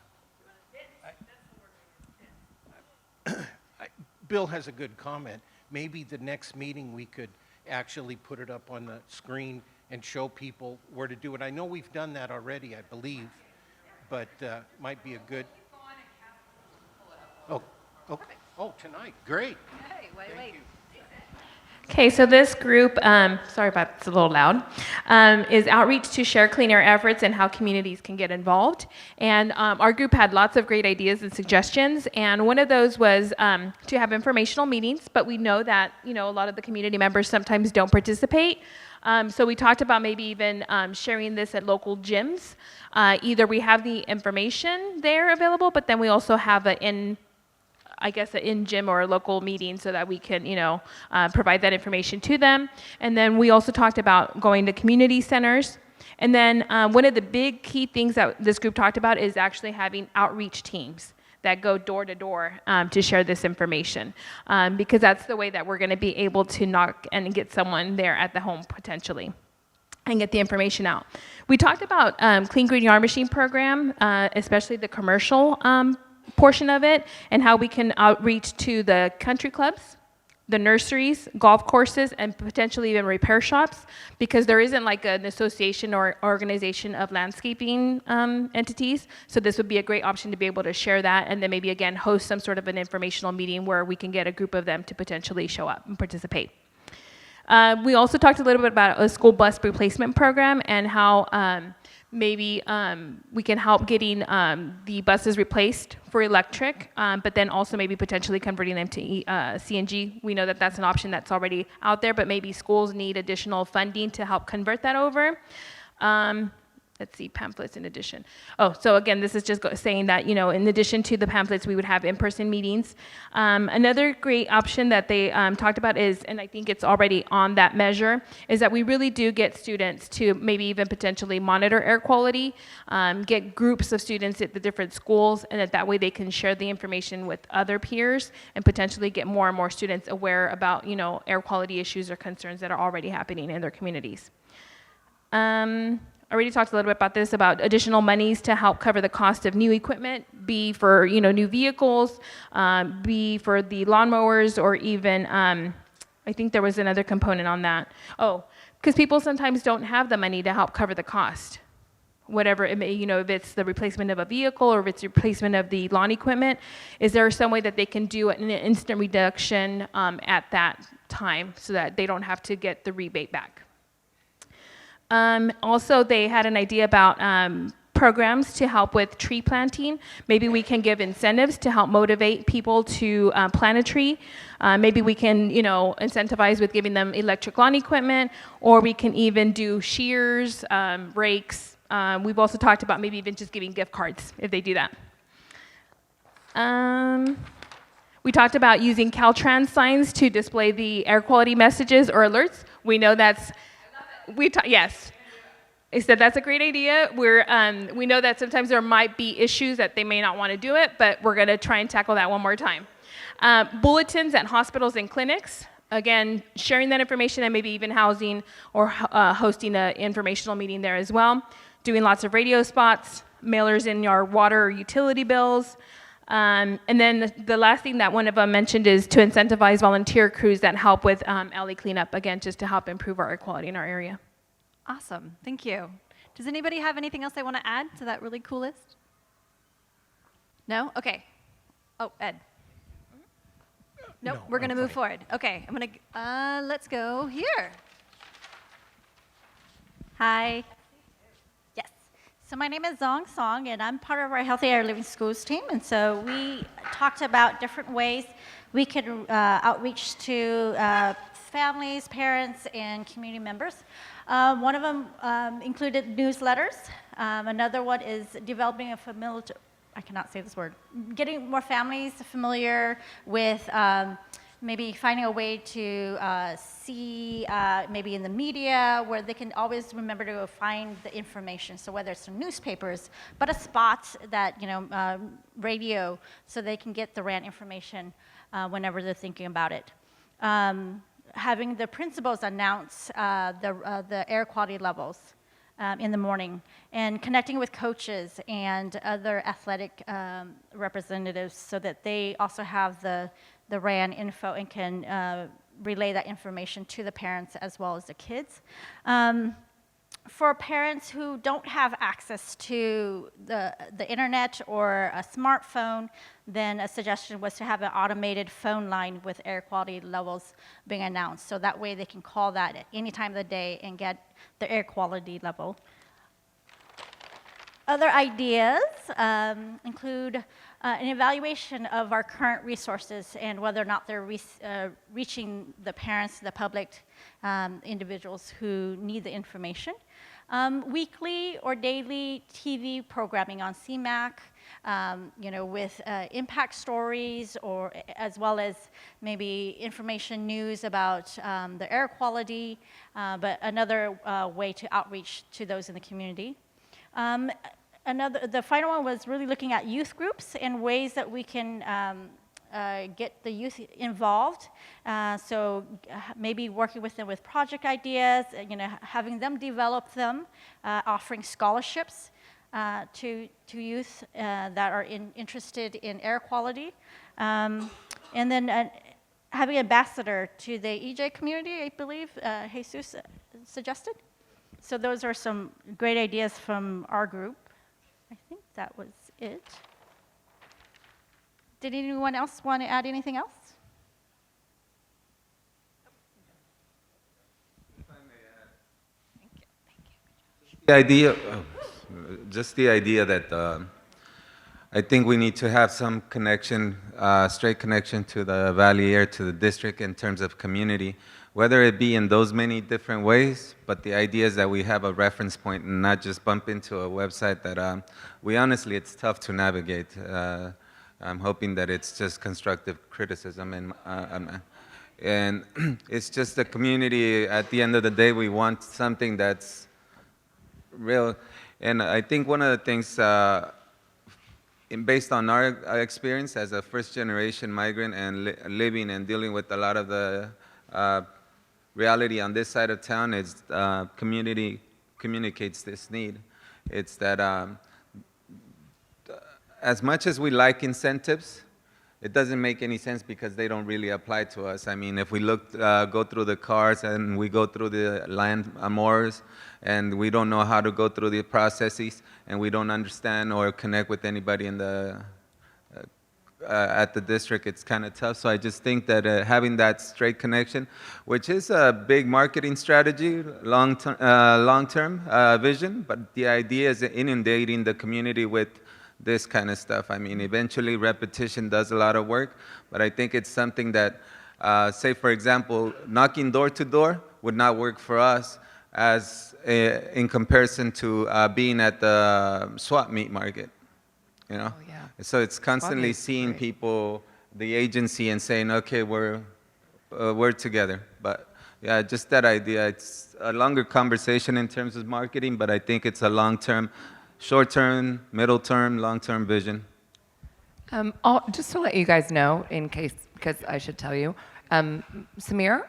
Bill has a good comment. Maybe the next meeting we could actually put it up on the screen and show people where to do it. I know we've done that already, I believe, but might be a good. Oh, okay. Oh, tonight. Great. Hey, wait. Okay, so this group, sorry about it's a little loud, is outreach to share clean air efforts and how communities can get involved. And our group had lots of great ideas and suggestions. And one of those was to have informational meetings, but we know that a lot of the community members sometimes don't participate. So we talked about maybe even sharing this at local gyms. Either we have the information there available, but then we also have an in-gym or a local meeting so that we can, provide that information to them. And then we also talked about going to community centers. And then one of the big key things that this group talked about is actually having outreach teams that go door to door to share this information, because that's the way that we're going to be able to knock and get someone there at the home potentially and get the information out. We talked about Clean Green Yard Machine program, especially the commercial portion of it, and how we can outreach to the country clubs, the nurseries, golf courses, and potentially even repair shops, because there isn't like an association or organization of landscaping entities. So this would be a great option to be able to share that, and then maybe again host some sort of an informational meeting where we can get a group of them to potentially show up and participate. We also talked a little bit about a school bus replacement program and how maybe we can help getting the buses replaced for electric, but then also maybe potentially converting them to CNG. We know that that's an option that's already out there, but maybe schools need additional funding to help convert that over. Let's see, pamphlets in addition. Oh, so again, this is just saying that, in addition to the pamphlets, we would have in-person meetings. Another great option that they talked about is, and I think it's already on that measure, is that we really do get students to maybe even potentially monitor air quality, get groups of students at the different schools, and that way they can share the information with other peers and potentially get more and more students aware about, air quality issues or concerns that are already happening in their communities. Already talked a little bit about this, about additional monies to help cover the cost of new equipment, be for new vehicles, be for the lawnmowers, or even I think there was another component on that. Oh, because people sometimes don't have the money to help cover the cost, whatever it may, if it's the replacement of a vehicle or if it's replacement of the lawn equipment. Is there some way that they can do an instant reduction at that time so that they don't have to get the rebate back? Also, they had an idea about programs to help with tree planting. Maybe we can give incentives to help motivate people to plant a tree. Maybe we can, incentivize with giving them electric lawn equipment, or we can even do shears, rakes. We've also talked about maybe even just giving gift cards if they do that. We talked about using Caltrans signs to display the air quality messages or alerts. We know that's yes. I said that's a great idea. We know that sometimes there might be issues that they may not want to do it, but we're going to try and tackle that one more time. Bulletins at hospitals and clinics. Again, sharing that information and maybe even housing or hosting an informational meeting there as well. Doing lots of radio spots, mailers in your water or utility bills. And then the last thing that one of them mentioned is to incentivize volunteer crews that help with alley cleanup, again, just to help improve our air quality in our area. Awesome, thank you. Does anybody have anything else they want to add to that really cool list? No? Okay. Oh, Ed. Nope, we're going to move forward. Okay, I'm going to, let's go here. Hi. Yes. So my name is Zong Song, and I'm part of our Healthy Air Living Schools team. And so we talked about different ways we could outreach to families, parents, and community members. One of them included newsletters. Another one is developing a familiar, I cannot say this word, getting more families familiar with maybe finding a way to see maybe in the media where they can always remember to find the information. So whether it's in newspapers, but a spot that, radio, so they can get the RAN information whenever they're thinking about it. Having the principals announce the air quality levels in the morning, and connecting with coaches and other athletic representatives so that they also have the RAN info and can relay that information to the parents as well as the kids. for parents who don't have access to the internet or a smartphone, then a suggestion was to have an automated phone line with air quality levels being announced. So that way they can call that at any time of the day and get the air quality level. Other ideas include an evaluation of our current resources and whether or not they're reaching the parents, the public, individuals who need the information. Weekly or daily TV programming on CMAC, with impact stories, or as well as maybe information news about the air quality, but another way to outreach to those in the community. The final one was really looking at youth groups and ways that we can get the youth involved. So maybe working with them with project ideas, having them develop them, offering scholarships to youth that are interested in air quality. And then having an ambassador to the EJ community, I believe Jesus suggested. So those are some great ideas from our group. I think that was it. Did anyone else want to add anything else? The idea, just the idea that I think we need to have some connection, straight connection to the Valley Air, to the district in terms of community, whether it be in those many different ways, but the idea is that we have a reference point and not just bump into a website that honestly, it's tough to navigate. I'm hoping that it's just constructive criticism, and it's just the community. At the end of the day, we want something that's real. And I think one of the things, based on our experience as a first-generation migrant and living and dealing with a lot of the reality on this side of town, is community communicates this need. It's that as much as we like incentives, it doesn't make any sense because they don't really apply to us. I mean, if we go through the cars and we go through the land mores, and we don't know how to go through the processes, and we don't understand or connect with anybody in the at the district, it's kind of tough. So I just think that having that straight connection, which is a big marketing strategy, long-term vision, but the idea is inundating the community with this kind of stuff. I mean, eventually repetition does a lot of work, but I think it's something that, say for example, knocking door to door would not work for us as in comparison to being at the swap meet market, you know? Oh, yeah. So it's constantly seeing people, the agency, and saying, okay, we're together. But yeah, just that idea. It's a longer conversation in terms of marketing, but I think it's a long-term, short-term, middle-term, long-term vision. Just to let you guys know, in case, because I should tell you, Samir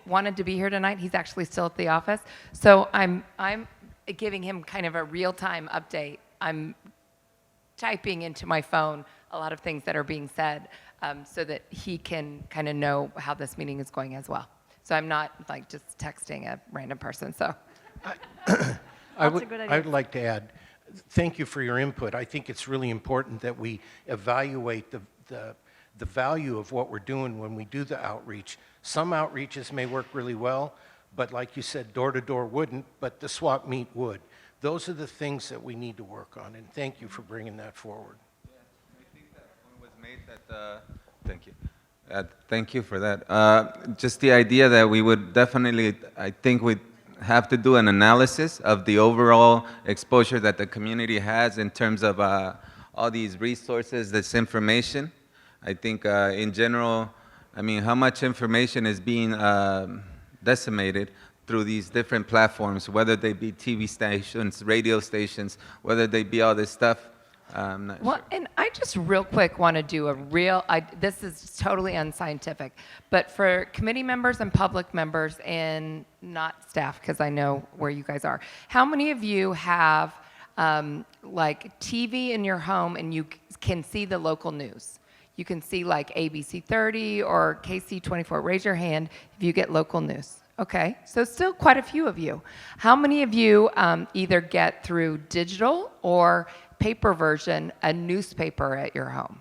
wanted to be here tonight. He's actually still at the office. So I'm giving him kind of a real-time update. I'm typing into my phone a lot of things that are being said so that he can kind of know how this meeting is going as well. So I'm not like just texting a random person, so. I would like to add, thank you for your input. I think it's really important that we evaluate the value of what we're doing when we do the outreach. Some outreaches may work really well, but like you said, door-to-door wouldn't, but the swap meet would. Those are the things that we need to work on, and thank you for bringing that forward. Yeah, I think that point was made that, thank you. Thank you for that. Just the idea that we would definitely, I think we'd have to do an analysis of the overall exposure that the community has in terms of all these resources, this information. I think in general, I mean, how much information is being decimated through these different platforms, whether they be TV stations, radio stations, whether they be all this stuff. I'm not sure. And I just real quick want to do this is totally unscientific, but for committee members and public members and not staff, because I know where you guys are, how many of you have like TV in your home and you can see the local news? You can see like ABC 30 or KC 24. Raise your hand if you get local news. Okay, so still quite a few of you. How many of you either get through digital or paper version a newspaper at your home?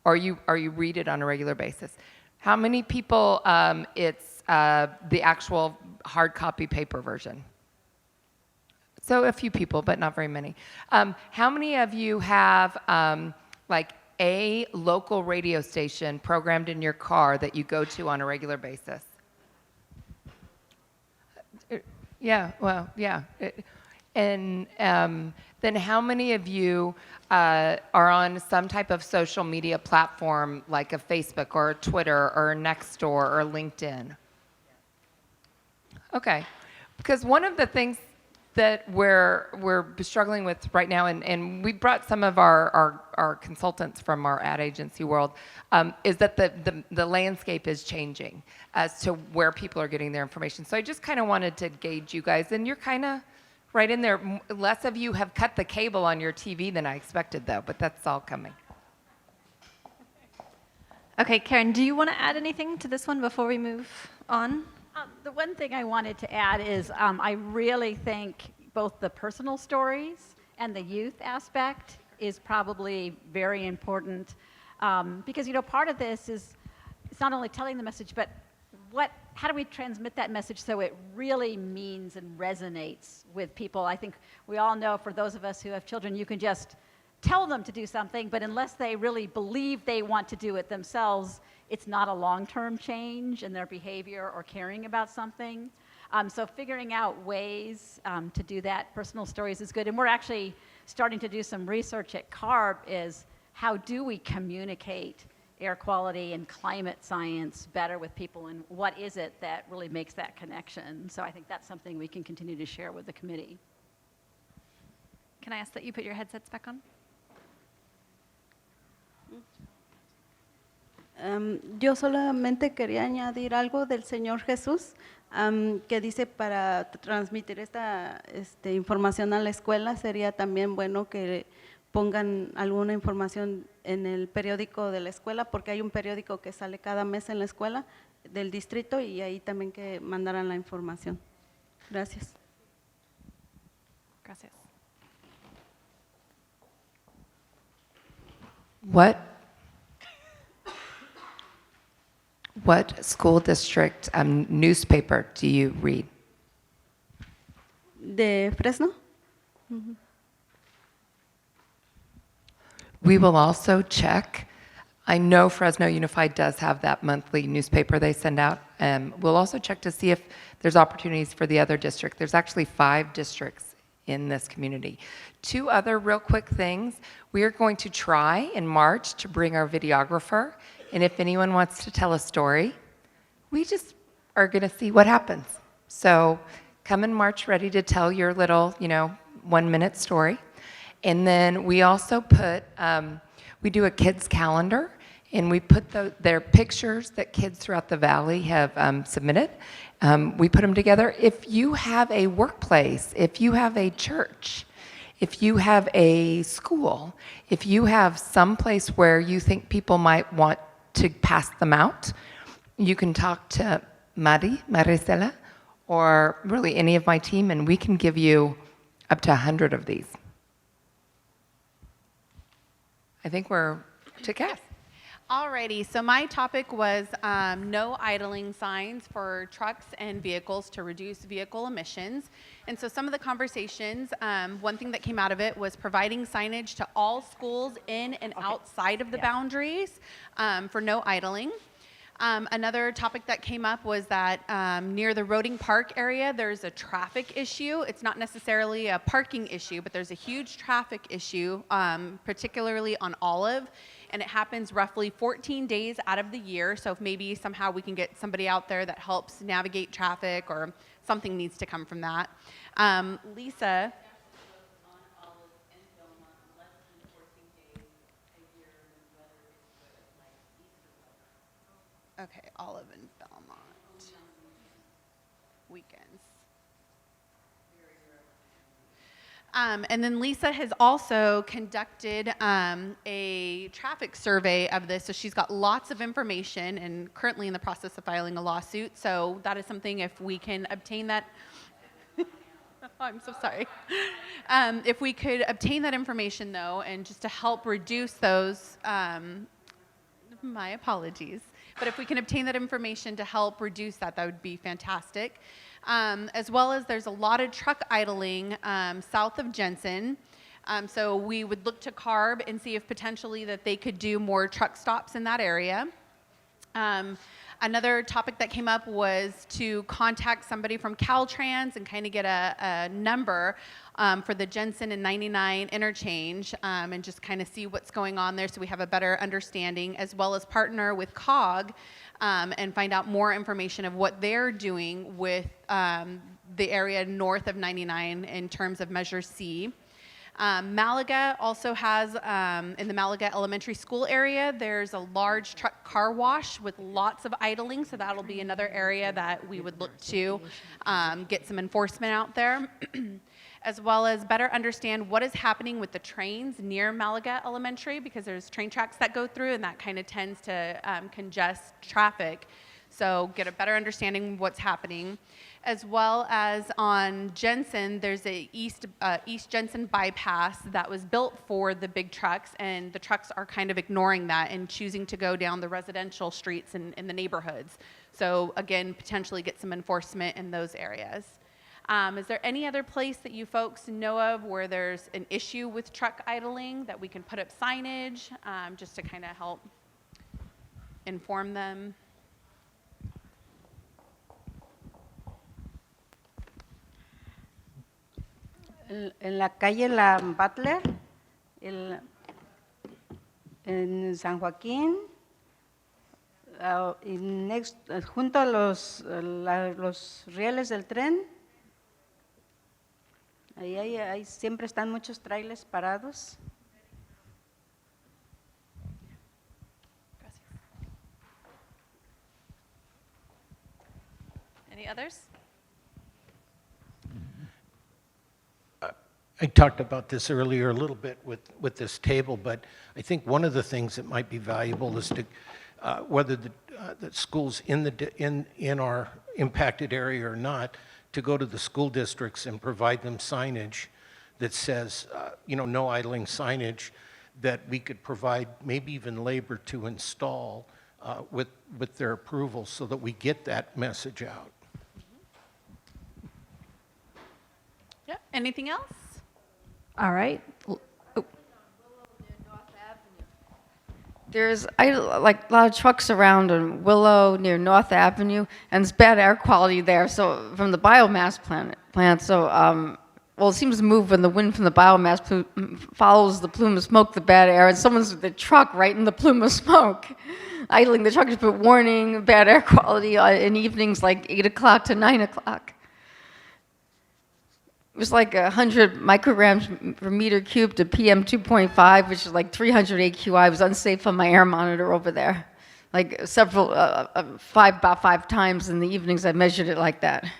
Or you read it on a regular basis? How many people it's the actual hard copy paper version? So a few people, but not very many. How many of you have like a local radio station programmed in your car that you go to on a regular basis? Yeah, well, yeah. And then how many of you are on some type of social media platform like a Facebook or a Twitter or a Nextdoor or LinkedIn? Okay, because one of the things that we're struggling with right now, and we brought some of our consultants from our ad agency world, is that the landscape is changing as to where people are getting their information. So I just kind of wanted to gauge you guys, and you're kind of right in there. Less of you have cut the cable on your TV than I expected, though, but that's all coming. Okay, Karen, do you want to add anything to this one before we move on? The one thing I wanted to add is I really think both the personal stories and the youth aspect is probably very important because, you know, part of this is it's not only telling the message, but how do we transmit that message so it really means and resonates with people? I think we all know, for those of us who have children, you can just tell them to do something, but unless they really believe they want to do it themselves, it's not a long-term change in their behavior or caring about something. So figuring out ways to do that, personal stories is good. And we're actually starting to do some research at CARB is how do we communicate air quality and climate science better with people, and what is it that really makes that connection? So I think that's something we can continue to share with the committee. Can I ask that you put your headsets back on? Yo solamente quería añadir algo del Señor Jesús, que dice para transmitir esta información a la escuela sería también bueno que pongan alguna información en el periódico de la escuela, porque hay un periódico que sale cada mes en la escuela del distrito y ahí también que mandaran la información. Gracias. Gracias. What school district newspaper do you read? ¿De Fresno? We will also check. I know Fresno Unified does have that monthly newspaper they send out. We'll also check to see if there's opportunities for the other district. There's actually 5 districts in this community. 2 other real quick things. We are going to try in March to bring our videographer, and if anyone wants to tell a story, we just are going to see what happens. So come in March ready to tell your little, 1-minute story. And then we also put, we do a kids calendar, and we put their pictures that kids throughout the valley have submitted. We put them together. If you have a workplace, if you have a church, if you have a school, if you have some place where you think people might want to pass them out, you can talk to Maricela, or really any of my team, and we can give you up to 100 of these. I think we're to Cass. Alrighty, so my topic was no idling signs for trucks and vehicles to reduce vehicle emissions. And so some of the conversations, one thing that came out of it was providing signage to all schools in and outside of the boundaries for no idling. Another topic that came up was that near the Roding Park area, there's a traffic issue. It's not necessarily a parking issue, but there's a huge traffic issue, particularly on Olive. And it happens roughly 14 days out of the year. So if maybe somehow we can get somebody out there that helps navigate traffic, or something needs to come from that. Lisa. Okay, Olive and Belmont. Weekends. And then Lisa has also conducted a traffic survey of this. So she's got lots of information and currently in the process of filing a lawsuit. So that is something, if we can obtain that. I'm so sorry. If we could obtain that information, though, and just to help reduce those, my apologies. But if we can obtain that information to help reduce that, that would be fantastic. As well as there's a lot of truck idling south of Jensen. So we would look to CARB and see if potentially that they could do more truck stops in that area. Another topic that came up was to contact somebody from Caltrans and kind of get a number for the Jensen and 99 interchange and just kind of see what's going on there so we have a better understanding, as well as partner with COG and find out more information of what they're doing with the area north of 99 in terms of Measure C. Malaga also has, in the Malaga Elementary School area, there's a large truck car wash with lots of idling, so that'll be another area that we would look to get some enforcement out there, as well as better understand what is happening with the trains near Malaga Elementary, because there's train tracks that go through and that kind of tends to congest traffic. So get a better understanding of what's happening. As well as on Jensen, there's a East Jensen bypass that was built for the big trucks, and the trucks are kind of ignoring that and choosing to go down the residential streets in the neighborhoods. So again, potentially get some enforcement in those areas. Is there any other place that you folks know of where there's an issue with truck idling that we can put up signage just to kind of help inform them? En la calle La Butler, en San Joaquín, y junto a los rieles del tren, ahí siempre están muchos trailers parados. Any others? I talked about this earlier a little bit with this table, but I think one of the things that might be valuable is to, whether the schools in our impacted area or not, to go to the school districts and provide them signage that says, no idling signage, that we could provide maybe even labor to install with their approval so that we get that message out. Yeah. Anything else? All right. There's like a lot of trucks around in Willow near North Avenue, and it's bad air quality there. So from the biomass plant, so well, it seems to move when the wind from the biomass follows the plume of smoke, the bad air, and someone's with the truck right in the plume of smoke, idling the truck to put warning, bad air quality in evenings like 8 o'clock to 9 o'clock. It was like 100 micrograms per meter cubed to PM 2.5, which is like 300 AQI. It was unsafe on my air monitor over there. Like about 5 times in the evenings I measured it like that.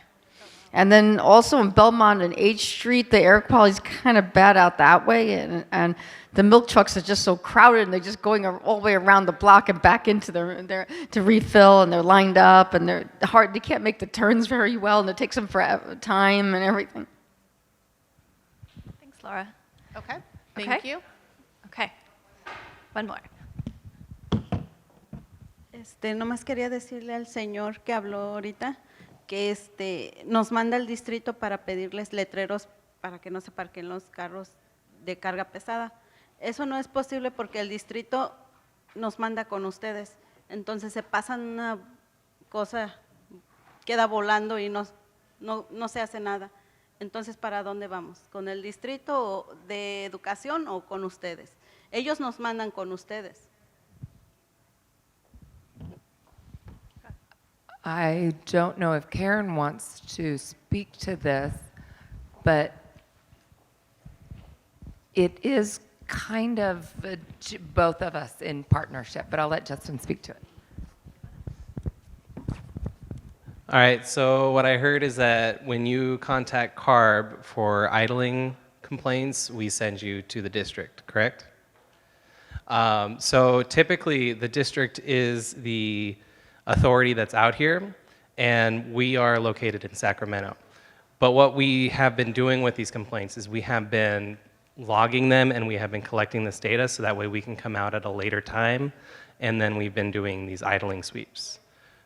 And then also in Belmont and H Street, the air quality is kind of bad out that way. And the milk trucks are just so crowded, and they're just going all the way around the block and back into their to refill, and they're lined up, and they're hard. They can't make the turns very well, and it takes them forever time and everything. Laura. Okay, thank you. Okay, one more. Nomás quería decirle al señor que habló ahorita que nos manda el distrito para pedirles letreros para que no se parquen los carros de carga pesada. Eso no es posible porque el distrito nos manda con ustedes. Entonces se pasan una cosa, queda volando y no se hace nada. Entonces, ¿para dónde vamos? ¿Con el distrito de educación o con ustedes? Ellos nos mandan con ustedes. I don't know if Karen wants to speak to this, but it is kind of both of us in partnership, but I'll let Justin speak to it. All right, so what I heard is that when you contact CARB for idling complaints, we send you to the district, correct? So typically, the district is the authority that's out here, and we are located in Sacramento. But what we have been doing with these complaints is we have been logging them and we have been collecting this data so that way we can come out at a later time, and then we've been doing these idling sweeps.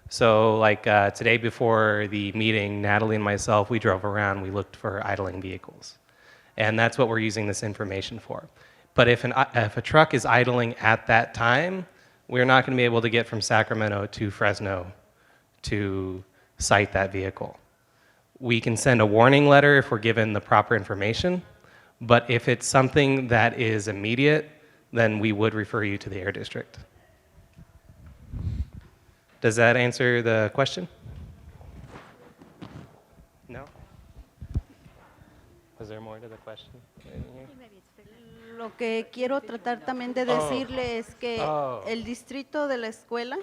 So like today before the meeting, Natalie and myself, we drove around, we looked for idling vehicles. And that's what we're using this information for. But if a truck is idling at that time, we're not going to be able to get from Sacramento to Fresno to cite that vehicle. We can send a warning letter if we're given the proper information, but if it's something that is immediate, then we would refer you to the Air District. Does that answer the question? No? Was there more to the question? Lo que quiero tratar también de decirle es que el distrito de la escuela,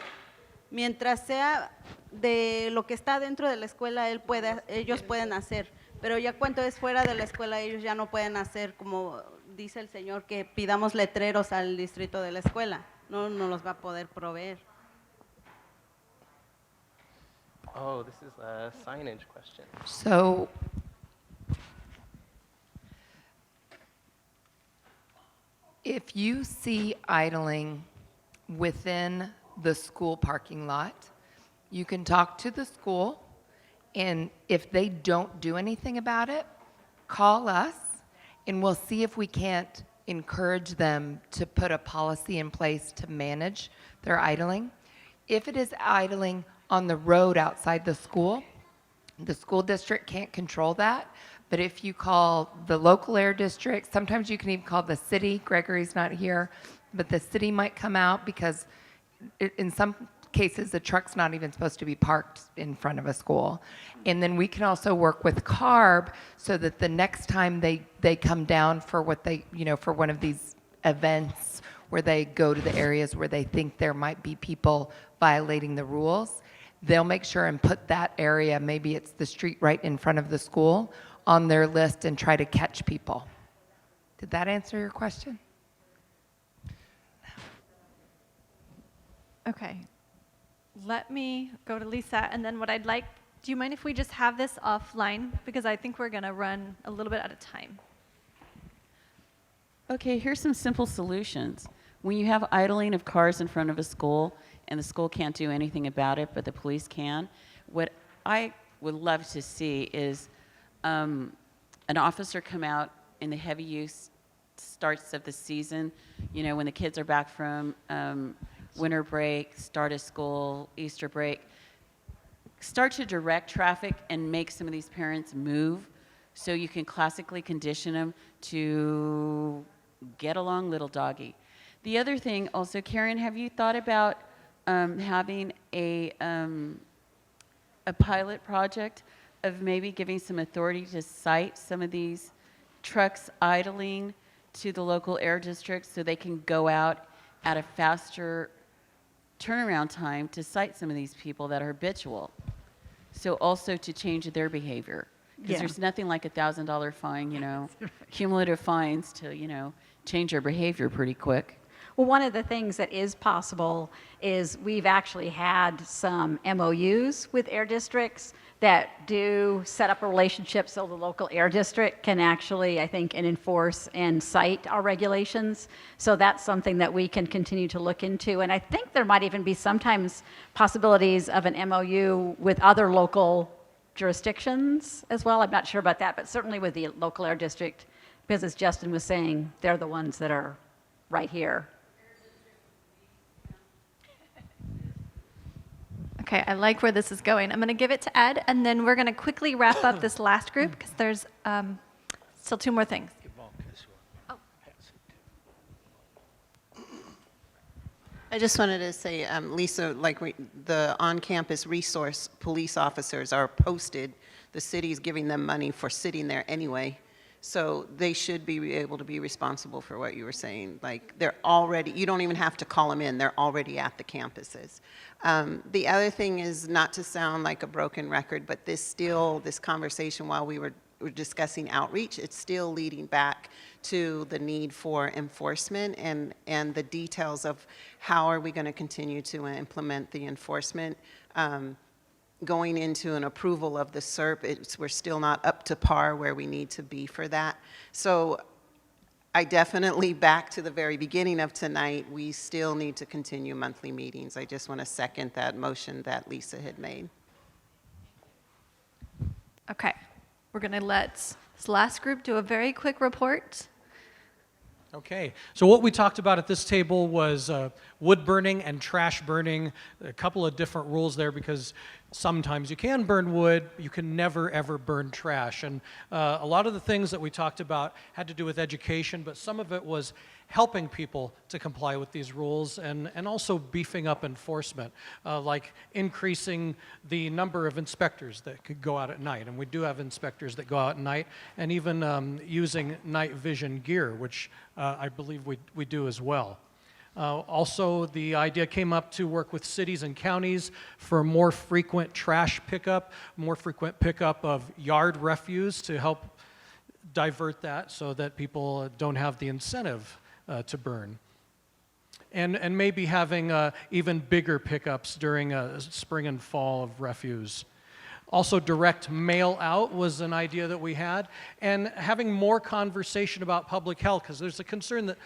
mientras sea de lo que está dentro de la escuela, ellos pueden hacer, pero ya cuando es fuera de la escuela, ellos ya no pueden hacer, como dice el señor, que pidamos letreros al distrito de la escuela, no los va a poder proveer. Oh, this is a signage question. So, if you see idling within the school parking lot, you can talk to the school, and if they don't do anything about it, call us, and we'll see if we can't encourage them to put a policy in place to manage their idling. If it is idling on the road outside the school district can't control that. But if you call the local air district, sometimes you can even call the city. Gregory's not here, but the city might come out because in some cases the truck's not even supposed to be parked in front of a school. And then we can also work with CARB so that the next time they come down for what they, for one of these events where they go to the areas where they think there might be people violating the rules, they'll make sure and put that area, maybe it's the street right in front of the school, on their list and try to catch people. Did that answer your question? Okay. Let me go to Lisa, and then what I'd like, do you mind if we just have this offline? Because I think we're going to run a little bit out of time. Okay, here's some simple solutions. When you have idling of cars in front of a school and the school can't do anything about it, but the police can, what I would love to see is an officer come out in the heavy use starts of the season, when the kids are back from winter break, start of school, Easter break, start to direct traffic and make some of these parents move so you can classically condition them to get along, little doggy. The other thing also, Karen, have you thought about having a pilot project of maybe giving some authority to cite some of these trucks idling to the local air districts so they can go out at a faster turnaround time to cite some of these people that are habitual? So also to change their behavior. Because there's nothing like $1,000 fine, cumulative fines to, change their behavior pretty quick. Well, one of the things that is possible is we've actually had some MOUs with air districts that do set up a relationship so the local air district can actually, I think, enforce and cite our regulations. So that's something that we can continue to look into. And I think there might even be sometimes possibilities of an MOU with other local jurisdictions as well. I'm not sure about that, but certainly with the local air district, because as Justin was saying, they're the ones that are right here. Okay, I like where this is going. I'm going to give it to Ed, and then we're going to quickly wrap up this last group because there's still two more things. I just wanted to say, Lisa, the on-campus resource police officers are posted. The city's giving them money for sitting there anyway. So they should be able to be responsible for what you were saying. They're already, you don't even have to call them in. They're already at the campuses. The other thing is, not to sound like a broken record, but this conversation while we were we're discussing outreach, it's still leading back to the need for enforcement and the details of how are we going to continue to implement the enforcement. Going into an approval of the SERP, we're still not up to par where we need to be for that. So I definitely, back to the very beginning of tonight, we still need to continue monthly meetings. I just want to second that motion that Lisa had made. Okay, we're going to let this last group do a very quick report. Okay, so what we talked about at this table was wood burning and trash burning, a couple of different rules there because sometimes you can burn wood, you can never ever burn trash. And a lot of the things that we talked about had to do with education, but some of it was helping people to comply with these rules and also beefing up enforcement, like increasing the number of inspectors that could go out at night. And we do have inspectors that go out at night, and even using night vision gear, which I believe we do as well. Also, the idea came up to work with cities and counties for more frequent trash pickup, more frequent pickup of yard refuse to help divert that so that people don't have the incentive to burn. And maybe having even bigger pickups during spring and fall of refuse. Also, direct mail out was an idea that we had, and having more conversation about public health, because there's a concern that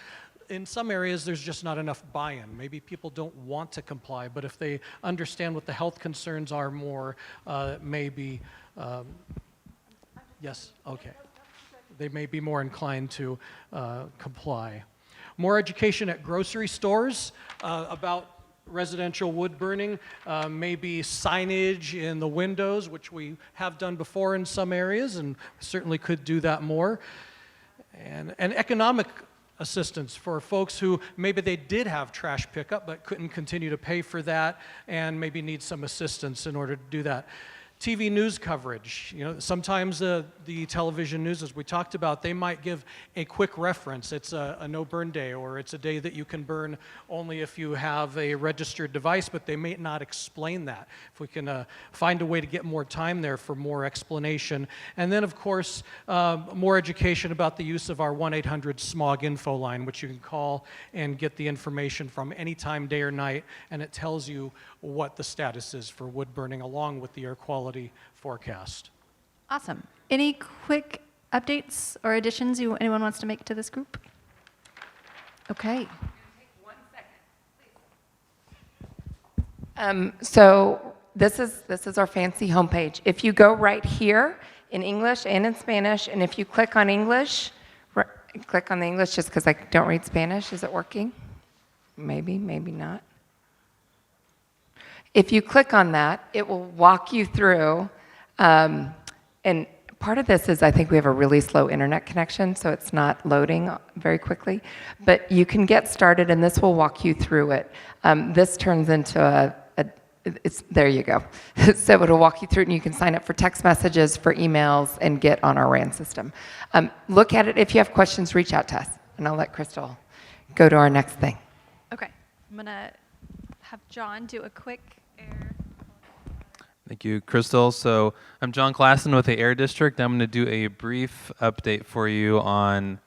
in some areas there's just not enough buy-in. Maybe people don't want to comply, but if they understand what the health concerns are more, maybe, yes, okay. They may be more inclined to comply. More education at grocery stores about residential wood burning, maybe signage in the windows, which we have done before in some areas and certainly could do that more. And economic assistance for folks who maybe they did have trash pickup but couldn't continue to pay for that and maybe need some assistance in order to do that. TV news coverage. You know, sometimes the television news, as we talked about, they might give a quick reference. It's a no-burn day, or it's a day that you can burn only if you have a registered device, but they may not explain that. If we can find a way to get more time there for more explanation. And then, of course, more education about the use of our 1-800 smog info line, which you can call and get the information from any time, day or night, and it tells you what the status is for wood burning along with the air quality forecast. Awesome. Any quick updates or additions anyone wants to make to this group? Okay. So this is our fancy homepage. If you go right here in English and in Spanish, and if you click on English, click on the English just because I don't read Spanish. Is it working? Maybe, maybe not. If you click on that, it will walk you through, and part of this is I think we have a really slow internet connection, so it's not loading very quickly, but you can get started and this will walk you through it. This turns into there you go. So it'll walk you through it and you can sign up for text messages, for emails, and get on our RAN system. Look at it. If you have questions, reach out to us, and I'll let Crystal go to our next thing. Okay, I'm gonna have John do a quick air. Thank you, Crystal. So I'm John Klassen with the Air District. I'm going to do a brief update for you on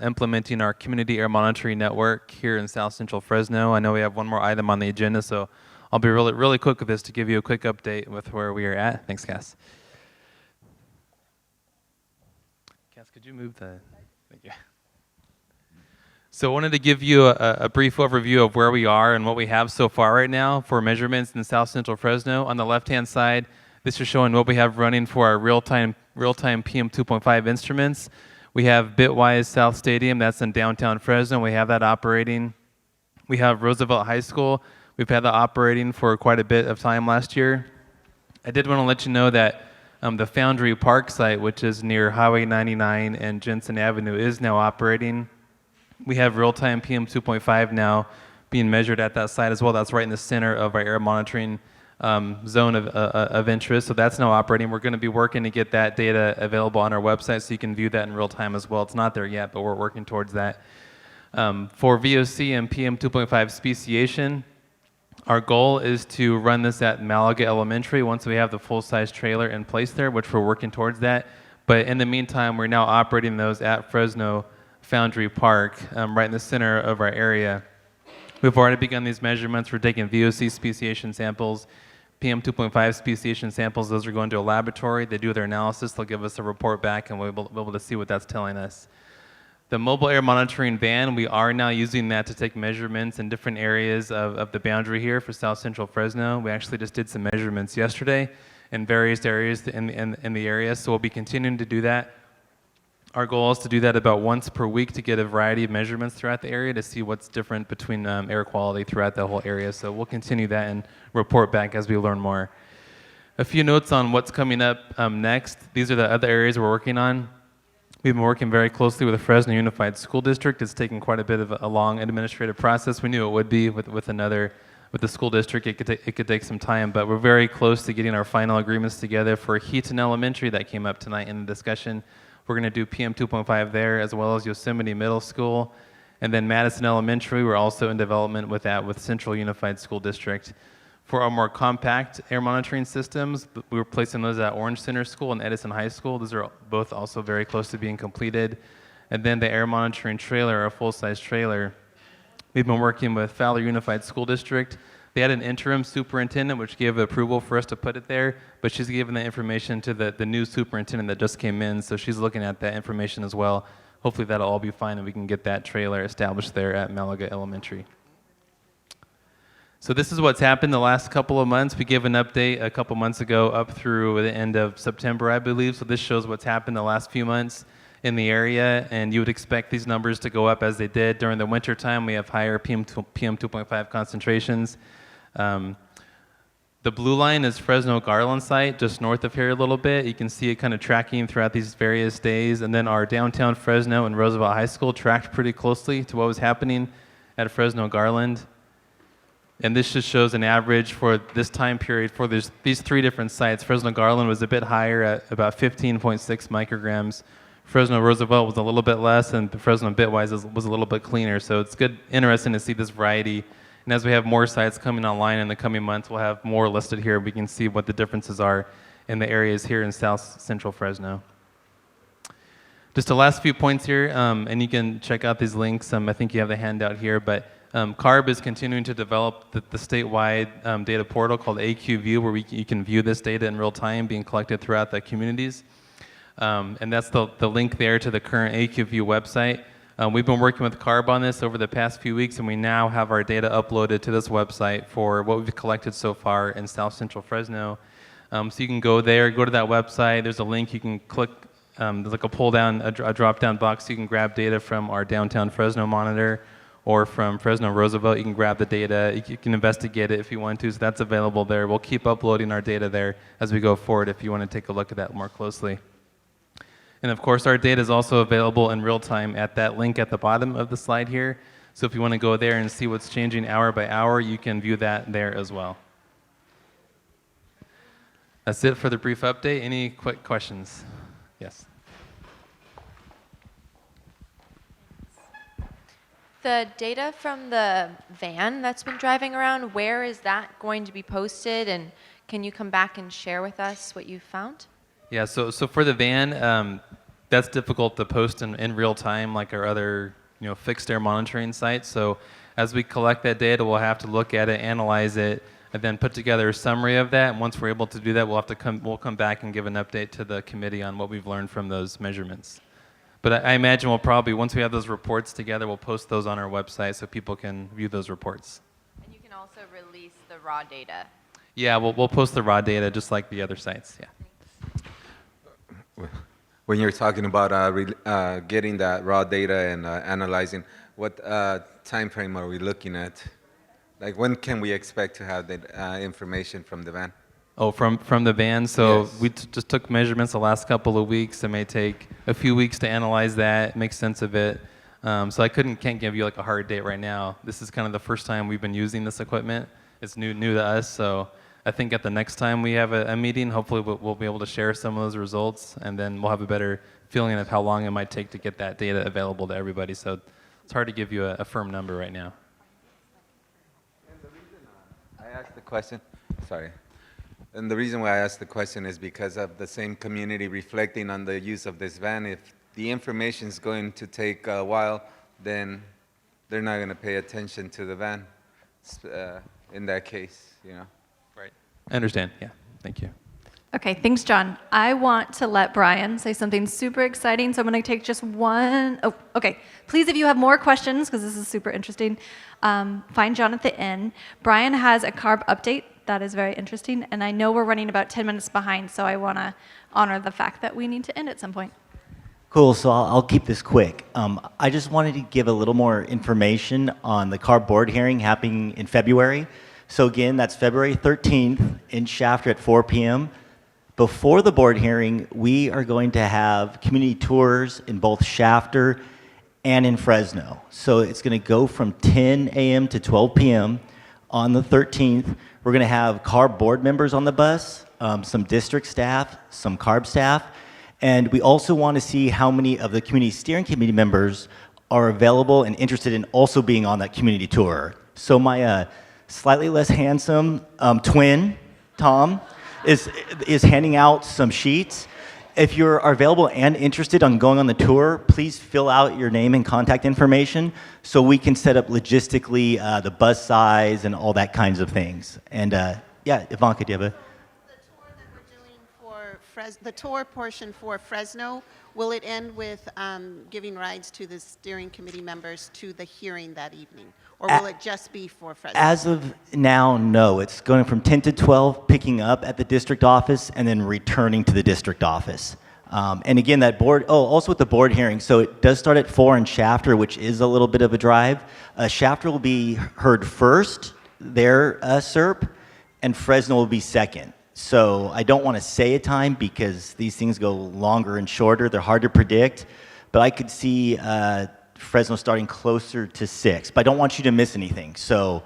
implementing our community air monitoring network here in South Central Fresno. I know we have one more item on the agenda, so I'll be really quick with this to give you a quick update with where we are at. Thanks, Cass. Cass, could you move the... Thank you. So I wanted to give you a brief overview of where we are and what we have so far right now for measurements in South Central Fresno. On the left-hand side, this is showing what we have running for our real-time PM 2.5 instruments. We have Bitwise South Stadium, that's in downtown Fresno. We have that operating. We have Roosevelt High School. We've had that operating for quite a bit of time last year. I did want to let you know that the Foundry Park site, which is near Highway 99 and Jensen Avenue, is now operating. We have real-time PM 2.5 now being measured at that site as well. That's right in the center of our air monitoring zone of interest. So that's now operating. We're going to be working to get that data available on our website so you can view that in real time as well. It's not there yet, but we're working towards that. For VOC and PM 2.5 speciation, our goal is to run this at Malaga Elementary once we have the full-size trailer in place there, which we're working towards that. But in the meantime, we're now operating those at Fresno Foundry Park, right in the center of our area. We've already begun these measurements. We're taking VOC speciation samples, PM 2.5 speciation samples. Those are going to a laboratory. They do their analysis. They'll give us a report back, and we'll be able to see what that's telling us. The mobile air monitoring van, we are now using that to take measurements in different areas of the boundary here for South Central Fresno. We actually just did some measurements yesterday in various areas in the area, so we'll be continuing to do that. Our goal is to do that about once per week to get a variety of measurements throughout the area to see what's different between air quality throughout the whole area. So we'll continue that and report back as we learn more. A few notes on what's coming up next. These are the other areas we're working on. We've been working very closely with the Fresno Unified School District. It's taken quite a bit of a long administrative process. We knew it would be with the school district. It could take some time, but we're very close to getting our final agreements together for Heaton Elementary that came up tonight in the discussion. We're going to do PM 2.5 there, as well as Yosemite Middle School. And then Madison Elementary, we're also in development with that with Central Unified School District. For our more compact air monitoring systems, we were placing those at Orange Center School and Edison High School. Those are both also very close to being completed. And then the air monitoring trailer, a full-size trailer, we've been working with Fowler Unified School District. They had an interim superintendent, which gave approval for us to put it there, but she's given the information to the new superintendent that just came in, so she's looking at that information as well. Hopefully that'll all be fine and we can get that trailer established there at Malaga Elementary. So this is what's happened the last couple of months. We gave an update a couple months ago up through the end of September, I believe. So this shows what's happened the last few months in the area, and you would expect these numbers to go up as they did. During the winter time, we have higher PM 2.5 concentrations. The blue line is Fresno Garland site, just north of here a little bit. You can see it kind of tracking throughout these various days. And then our downtown Fresno and Roosevelt High School tracked pretty closely to what was happening at Fresno Garland. And this just shows an average for this time period for these three different sites. Fresno Garland was a bit higher at about 15.6 micrograms. Fresno Roosevelt was a little bit less, and Fresno Bitwise was a little bit cleaner. So it's interesting to see this variety. And as we have more sites coming online in the coming months, we'll have more listed here. We can see what the differences are in the areas here in South Central Fresno. Just the last few points here, and you can check out these links. I think you have the handout here, but CARB is continuing to develop the statewide data portal called AQView, where you can view this data in real time being collected throughout the communities. And that's the link there to the current AQView website. We've been working with CARB on this over the past few weeks, and we now have our data uploaded to this website for what we've collected so far in South Central Fresno. So you can go there, go to that website. There's a link you can click. There's like a pull-down, a drop-down box. You can grab data from our downtown Fresno monitor or from Fresno Roosevelt. You can grab the data. You can investigate it if you want to, so that's available there. We'll keep uploading our data there as we go forward if you want to take a look at that more closely. And of course, our data is also available in real time at that link at the bottom of the slide here. So if you want to go there and see what's changing hour by hour, you can view that there as well. That's it for the brief update. Any quick questions? Yes. The data from the van that's been driving around, where is that going to be posted? And can you come back and share with us what you found? Yeah, so for the van, that's difficult to post in real time like our other fixed air monitoring sites. So as we collect that data, we'll have to look at it, analyze it, and then put together a summary of that. And once we're able to do that, we'll come back and give an update to the committee on what we've learned from those measurements. But I imagine we'll probably, once we have those reports together, we'll post those on our website so people can view those reports. And you can also release the raw data. Yeah, we'll post the raw data just like the other sites, yeah. When you're talking about getting that raw data and analyzing, what time frame are we looking at? Like when can we expect to have that information from the van? Oh, from the van. So Yes. we just took measurements the last couple of weeks. It may take a few weeks to analyze that, make sense of it. So I can't give you like a hard date right now. This is kind of the first time we've been using this equipment. It's new to us. So I think at the next time we have a meeting, hopefully we'll be able to share some of those results, and then we'll have a better feeling of how long it might take to get that data available to everybody. So it's hard to give you a firm number right now. I asked the question, sorry. And the reason why I asked the question is because of the same community reflecting on the use of this van. If the information is going to take a while, then they're not going to pay attention to the van in that case, you know. Right. I understand. Yeah. Thank you. Okay, thanks, John. I want to let Brian say something super exciting, so I'm going to take just one. Oh, okay. Please, if you have more questions, because this is super interesting, find John at the end. Brian has a carb update that is very interesting, and I know we're running about 10 minutes behind, so I want to honor the fact that we need to end at some point. Cool, so I'll keep this quick. I just wanted to give a little more information on the carb board hearing happening in February. So again, that's February 13th in Shafter at 4 p.m. Before the board hearing, we are going to have community tours in both Shafter and in Fresno. So it's going to go from 10 a.m. to 12 p.m. on the 13th. We're going to have CARB board members on the bus, some district staff, some CARB staff, and we also want to see how many of the community steering committee members are available and interested in also being on that community tour. So my slightly less handsome twin, Tom, is handing out some sheets. If you are available and interested on going on the tour, please fill out your name and contact information so we can set up logistically the bus size and all that kinds of things. And yeah, Ivanka, do you have a... The tour portion for Fresno, will it end with giving rides to the steering committee members to the hearing that evening? Or will it just be for Fresno? As of now, no. It's going from 10 to 12, picking up at the district office, and then returning to the district office. And again, that board, also with the board hearing, so it does start at 4 in Shafter, which is a little bit of a drive. Shafter will be heard first, their SERP, and Fresno will be second. So I don't want to say a time because these things go longer and shorter. They're hard to predict, but I could see Fresno starting closer to 6, but I don't want you to miss anything. So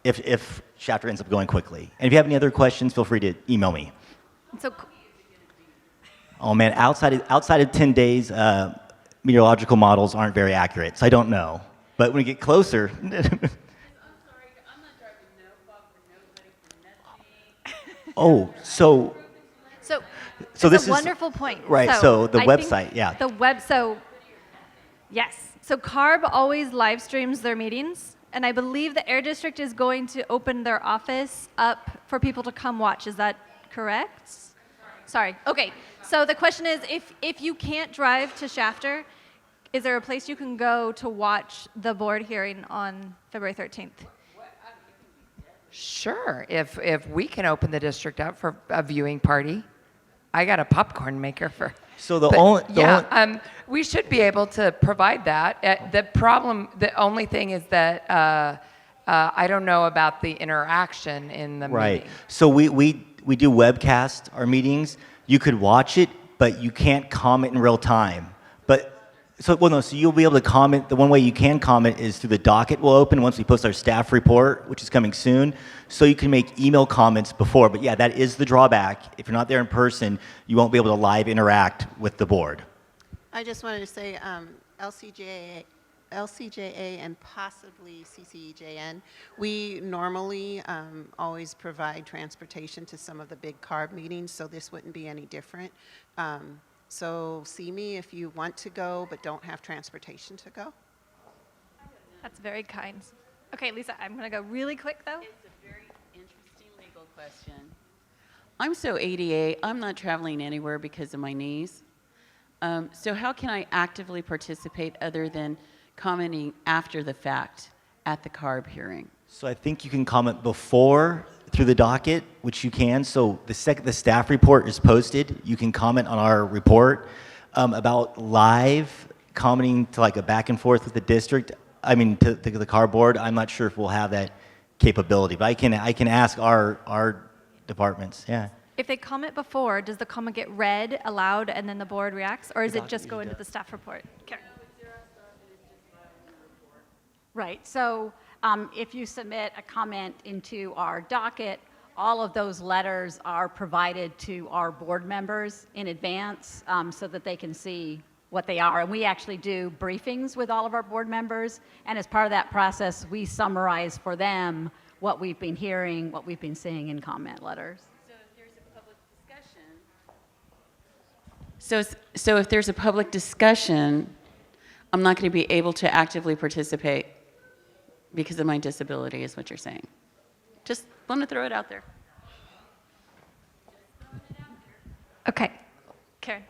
if Shafter ends up going quickly. And if you have any other questions, feel free to email me. So, oh man, outside of 10 days, meteorological models aren't very accurate, so I don't know. But when we get closer... Oh, so it's this a is wonderful point. Right. So the I website, think yeah. Yes. So CARB always live streams their meetings, and I believe the Air District is going to open their office up for people to come watch. Is that correct? Sorry. Okay. So the question is, if you can't drive to Shafter, is there a place you can go to watch the board hearing on February 13th? Sure, if we can open the district up for a viewing party, I got a popcorn maker for. So we should be able to provide that. The only thing is that I don't know about the interaction in the meeting. So we do webcast our meetings. You could watch it, but you can't comment in real time. So you'll be able to comment. The one way you can comment is through the docket we'll open once we post our staff report, which is coming soon. So you can make email comments before. But yeah, that is the drawback. If you're not there in person, you won't be able to live interact with the board. I just wanted to say LCJA and possibly CCEJN, we normally always provide transportation to some of the big CARB meetings, so this wouldn't be any different. So see me if you want to go but don't have transportation to go. That's very kind. Okay, Lisa, I'm going to go really quick, though. It's a very interesting legal question. I'm so ADA, I'm not traveling anywhere because of my knees. So how can I actively participate other than commenting after the fact at the CARB hearing? So I think you can comment before through the docket, which you can. So the second the staff report is posted, you can comment on our report. About live commenting to like a back and forth with the district, to the CARB board, I'm not sure if we'll have that capability, but I can ask our departments, yeah. If they comment before, does the comment get read aloud and then the board reacts, or is it just go into the staff report? Karen. Right. So if you submit a comment into our docket, all of those letters are provided to our board members in advance so that they can see what they are. And we actually do briefings with all of our board members. And as part of that process, we summarize for them what we've been hearing, what we've been seeing in comment letters. So if there's a public discussion, I'm not going to be able to actively participate because of my disability, is what you're saying. Just want to throw it out there. Okay. Karen.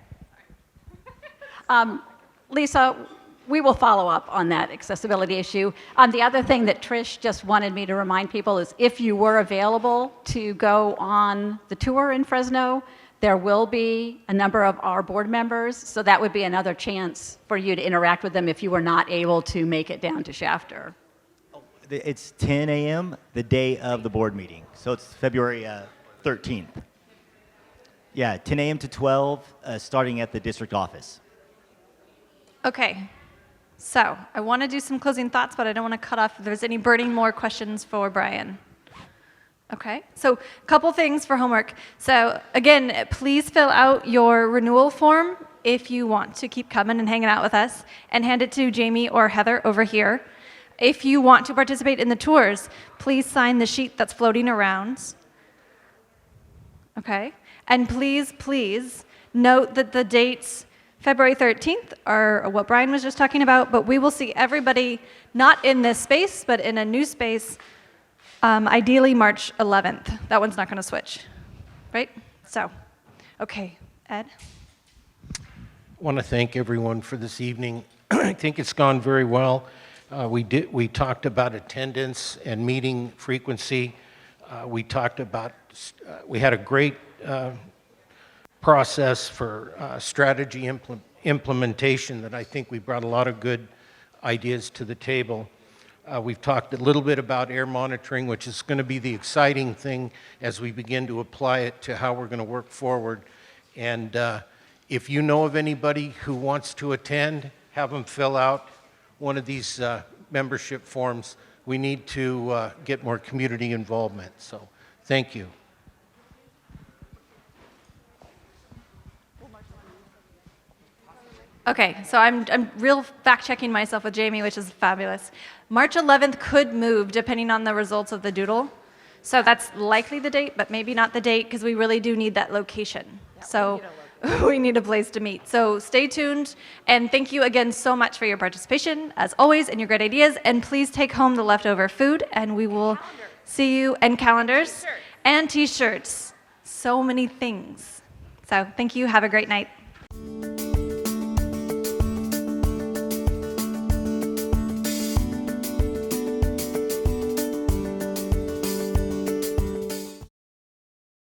Lisa, we will follow up on that accessibility issue. The other thing that Trish just wanted me to remind people is if you were available to go on the tour in Fresno, there will be a number of our board members, so that would be another chance for you to interact with them if you were not able to make it down to Shafter. It's 10 a.m. the day of the board meeting, so it's February 13th. Yeah, 10 a.m. to 12, starting at the district office. Okay. So I want to do some closing thoughts, but I don't want to cut off if there's any burning more questions for Brian. Okay, so a couple things for homework. So again, please fill out your renewal form if you want to keep coming and hanging out with us, and hand it to Jamie or Heather over here. If you want to participate in the tours, please sign the sheet that's floating around. Okay, and please note that the dates February 13th are what Brian was just talking about, but we will see everybody not in this space, but in a new space. Ideally, March 11th. That one's not going to switch, right? So, okay, Ed? I want to thank everyone for this evening. I think it's gone very well. We talked about attendance and meeting frequency. We talked about, we had a great process for strategy implementation that I think we brought a lot of good ideas to the table. We've talked a little bit about air monitoring, which is going to be the exciting thing as we begin to apply it to how we're going to work forward. And if you know of anybody who wants to attend, have them fill out one of these membership forms. We need to get more community involvement. So thank you. Okay, so I'm real fact-checking myself with Jamie, which is fabulous. March 11th could move depending on the results of the doodle. So that's likely the date, but maybe not the date because we really do need that location. So we need a place to meet. So stay tuned, and thank you again so much for your participation, as always, and your great ideas. And please take home the leftover food, and we will see you, and calendars, and t-shirts. So many things. So thank you. Have a great night.